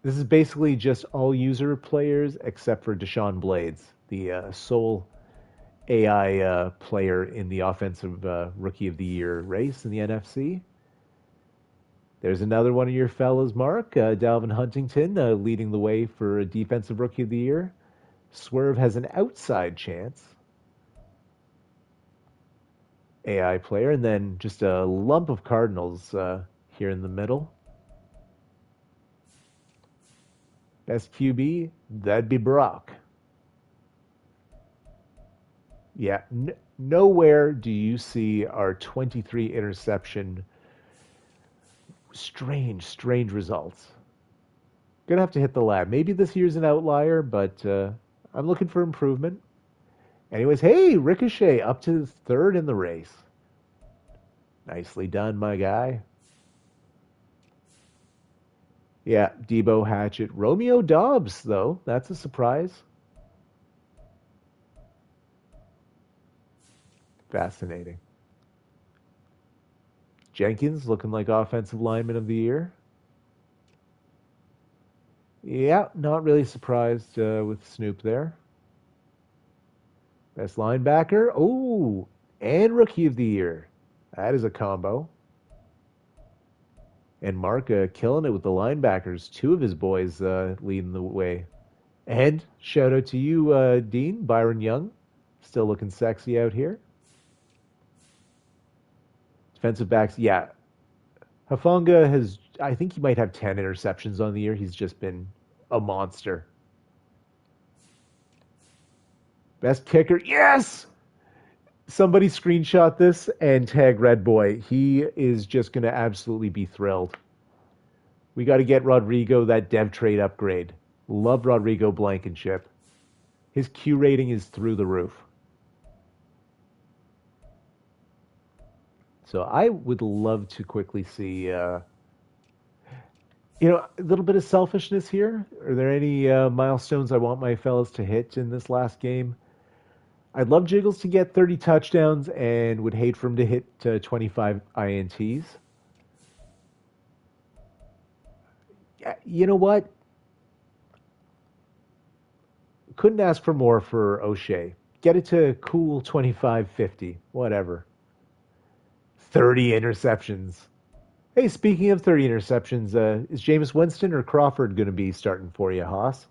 This is basically just all user players except for Deshaun Blades, the sole AI player in the offensive Rookie of the Year race in the NFC. There's another one of your fellas, Mark. Dalvin Huntington leading the way for a Defensive Rookie of the Year. Swerve has an outside chance. AI player, and then just a lump of Cardinals here in the middle. Best QB, that'd be Brock. Yeah, nowhere do you see our 23 interception. Strange results. Gonna have to hit the lab. Maybe this year's an outlier, but I'm looking for improvement. Anyways, hey, Ricochet up to third in the race. Nicely done, my guy. Yeah, Debo Hatchet. Romeo Dobbs, though. That's a surprise. Fascinating. Jenkins looking like offensive lineman of the year. Yeah, not really surprised with Snoop there. Best linebacker. Oh, and rookie of the year. That is a combo. And Mark killing it with the linebackers. Two of his boys leading the way. And shout out to you, Dean, Byron Young. Still looking sexy out here. Defensive backs, yeah. Hafanga has, I think he might have 10 interceptions on the year. He's just been a monster. Best kicker, yes! Somebody screenshot this and tag Red Boy. He is just going to absolutely be thrilled. We got to get Rodrigo that dev trade upgrade. Love Rodrigo Blankenship. His Q rating is through the roof. So I would love to quickly see, a little bit of selfishness here. Are there any milestones I want my fellas to hit in this last game? I'd love Jiggles to get 30 touchdowns and would hate for him to hit 25 INTs. You know what? Couldn't ask for more for O'Shea. Get it to cool 25, 50, whatever. 30 interceptions. Hey, speaking of 30 interceptions, is Jameis Winston or Crawford going to be starting for you, Haas?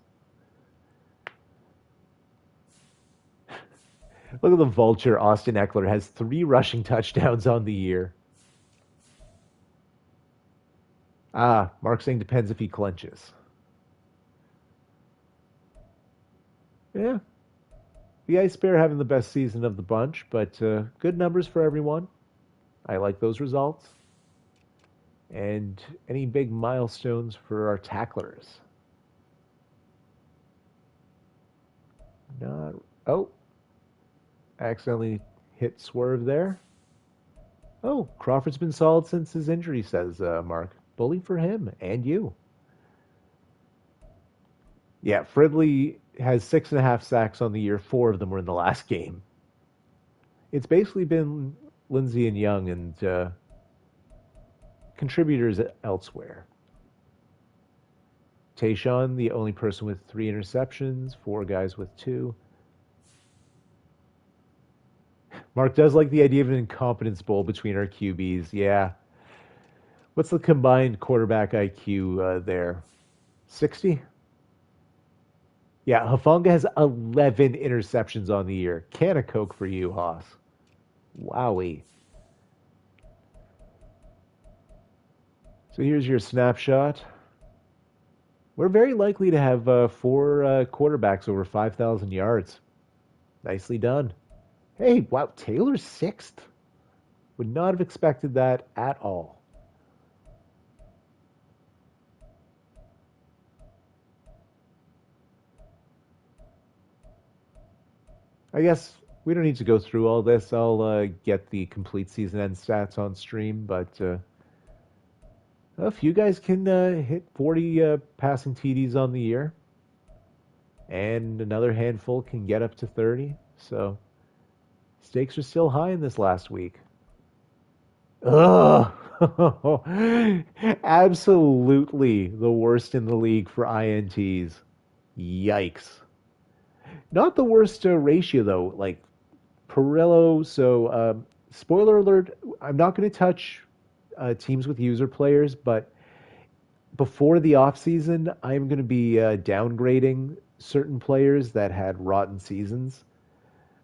Look at the vulture. Austin Eckler has 3 rushing touchdowns on the year. Mark saying depends if he clenches. Yeah. The Ice Bear having the best season of the bunch, but good numbers for everyone. I like those results. And any big milestones for our tacklers? Not. Oh. Accidentally hit Swerve there. Oh, Crawford's been solid since his injury, says Mark. Bully for him and you. Yeah, Fridley has 6.5 sacks on the year. 4 of them were in the last game. It's basically been Lindsey and Young and contributors elsewhere. Tayshawn, the only person with 3 interceptions, 4 guys with 2. Mark does like the idea of an incompetence bowl between our QBs. Yeah. What's the combined quarterback IQ there? 60? Yeah, Hafanga has 11 interceptions on the year. Can of Coke for you, Haas. Wowie. So here's your snapshot. We're very likely to have 4 quarterbacks over 5,000 yards. Nicely done. Hey, wow, Taylor's 6th. Would not have expected that at all. I guess we don't need to go through all this. I'll get the complete season end stats on stream, but if you guys can hit 40 passing TDs on the year, and another handful can get up to 30, so stakes are still high in this last week. Ugh! Absolutely the worst in the league for INTs. Yikes. Not the worst ratio, though. Like, Perillo, so spoiler alert, I'm not going to touch teams with user players, but before the offseason, I'm going to be downgrading certain players that had rotten seasons.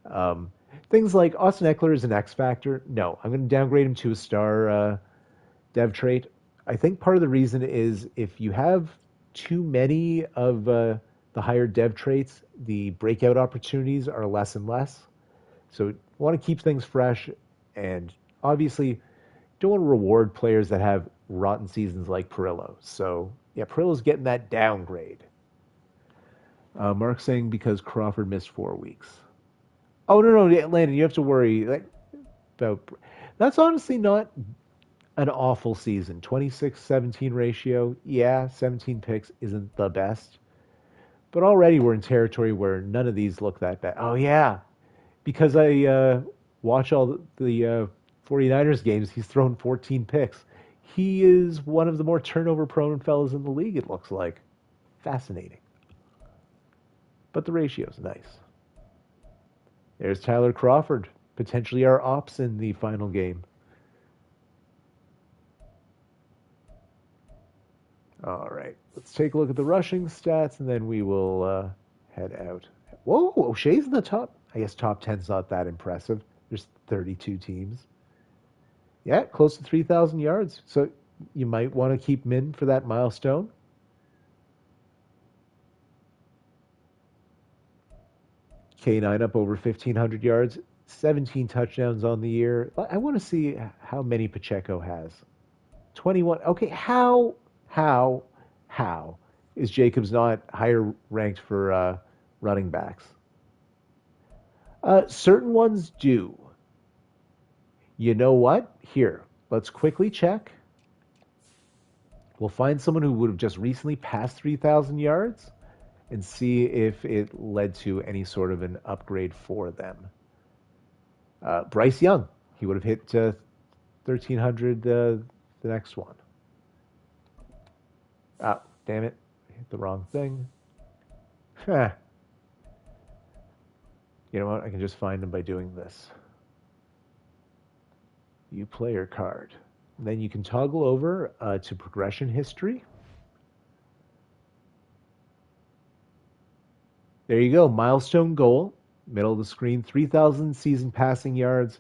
Um, Things like Austin Eckler is an X factor. No, I'm going to downgrade him to a star dev trait. I think part of the reason is if you have too many of the higher dev traits, the breakout opportunities are less and less. So you want to keep things fresh, and obviously don't want to reward players that have rotten seasons like Perillo. So yeah, Perillo's getting that downgrade. Mark saying because Crawford missed 4 weeks. Oh no, no, Landon, you have to worry about. That's honestly not an awful season. 26-17 ratio. Yeah, 17 picks isn't the best. But already we're in territory where none of these look that bad. Oh yeah, because I watch all the 49ers games, he's thrown 14 picks. He is one of the more turnover prone fellas in the league, it looks like. Fascinating. But the ratio's nice. There's Tyler Crawford, potentially our ops in the final game. All right, let's take a look at the rushing stats, and then we will head out. Whoa, O'Shea's in the top. I guess top 10's not that impressive. There's 32 teams. Yeah, close to 3,000 yards. So you might want to keep Min for that milestone. K9 up over 1,500 yards, 17 touchdowns on the year. I want to see how many Pacheco has. 21. Okay, how, how is Jacobs not higher ranked for running backs? Certain ones do. You know what? Here, let's quickly check. We'll find someone who would have just recently passed 3,000 yards and see if it led to any sort of an upgrade for them. Bryce Young, he would have hit 1,300 the next one. Oh, damn it. I hit the wrong thing. Huh. You know what? I can just find them by doing this. View player card. And then you can toggle over to progression history. There you go. Milestone goal. Middle of the screen. 3,000 season passing yards.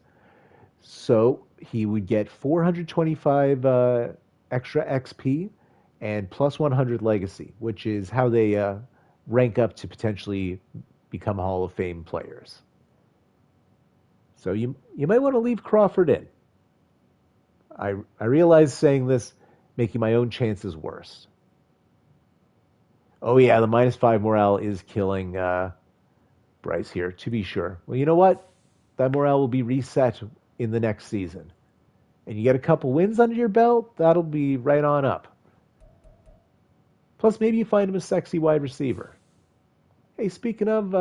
So he would get 425 extra XP and plus 100 legacy, which is how they rank up to potentially become Hall of Fame players. So you might want to leave Crawford in. I realize saying this making my own chances worse. Oh yeah, the -5 morale is killing Bryce here, to be sure. Well, you know what? That morale will be reset in the next season. And you get a couple wins under your belt, that'll be right on up. Plus, maybe you find him a sexy wide receiver. Hey, speaking of,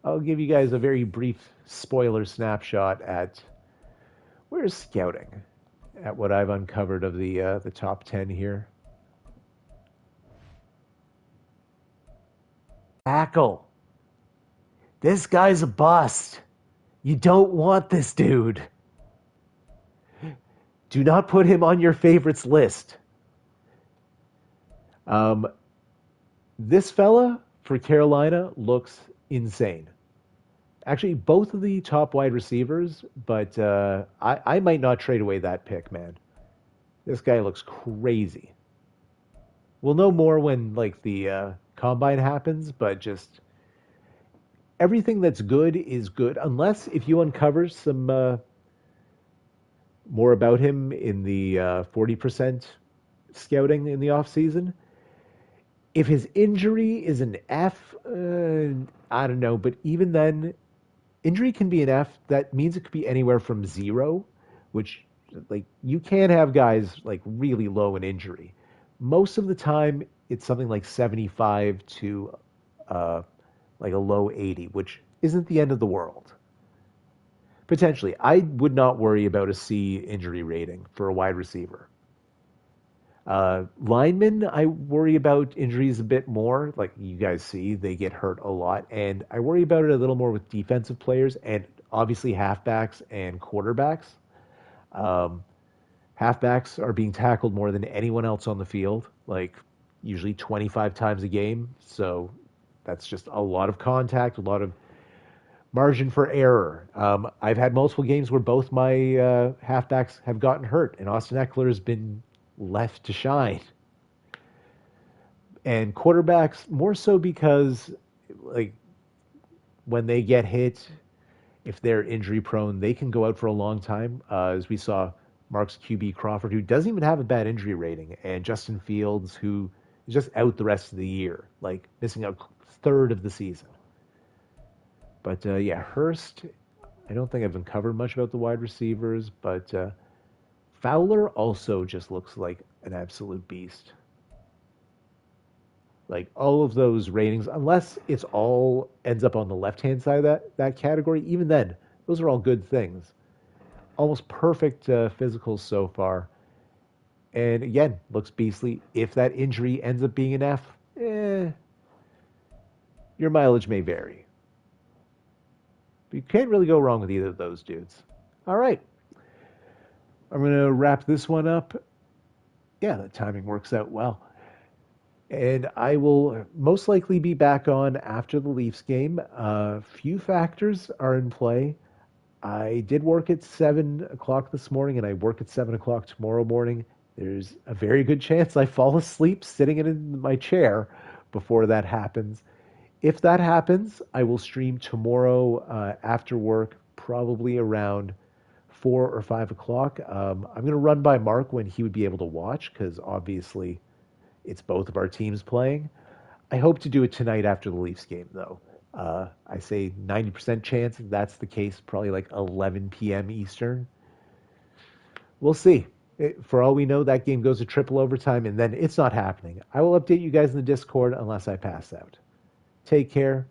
I'll give you guys a very brief spoiler snapshot at where's scouting at what I've uncovered of the top 10 here. Tackle. This guy's a bust. You don't want this dude. Do not put him on your favorites list. This fella for Carolina looks insane. Actually, both of the top wide receivers, but I might not trade away that pick, man. This guy looks crazy. We'll know more when like the combine happens, but just everything that's good is good, unless if you uncover some more about him in the 40% scouting in the off season. If his injury is an F, I don't know, but even then, injury can be an F. That means it could be anywhere from 0, which like you can have guys like really low in injury. Most of the time, it's something like 75 to like a low 80, which isn't the end of the world. Potentially, I would not worry about a C injury rating for a wide receiver. Linemen, I worry about injuries a bit more. Like you guys see, they get hurt a lot. And I worry about it a little more with defensive players and obviously halfbacks and quarterbacks. Halfbacks are being tackled more than anyone else on the field, like usually 25 times a game. So that's just a lot of contact, a lot of margin for error. I've had multiple games where both my halfbacks have gotten hurt, and Austin Eckler has been left to shine. And quarterbacks more so because, like, when they get hit, if they're injury prone, they can go out for a long time. As we saw Mark's QB Crawford, who doesn't even have a bad injury rating, and Justin Fields, who is just out the rest of the year, like missing a third of the season. But yeah, Hurst, I don't think I've uncovered much about the wide receivers, but Fowler also just looks like an absolute beast. Like all of those ratings, unless it's all ends up on the left hand side of that category, even then, those are all good things. Almost perfect physicals so far. And again, looks beastly. If that injury ends up being an F, your mileage may vary. But you can't really go wrong with either of those dudes. All right. I'm going to wrap this one up. Yeah, the timing works out well. And I will most likely be back on after the Leafs game. Few factors are in play. I did work at 7 o'clock this morning, and I work at 7 o'clock tomorrow morning. There's a very good chance I fall asleep sitting in my chair before that happens. If that happens, I will stream tomorrow after work, probably around 4 or 5 o'clock. I'm going to run by Mark when he would be able to watch, because obviously it's both of our teams playing. I hope to do it tonight after the Leafs game, though. I say 90% chance that's the case, probably like 11 p.m. Eastern. We'll see. For all we know, that game goes to triple overtime, and then it's not happening. I will update you guys in the Discord unless I pass out. Take care.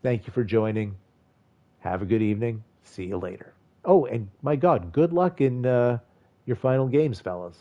Thank you for joining. Have a good evening. See you later. Oh, and my God, good luck in your final games, fellas.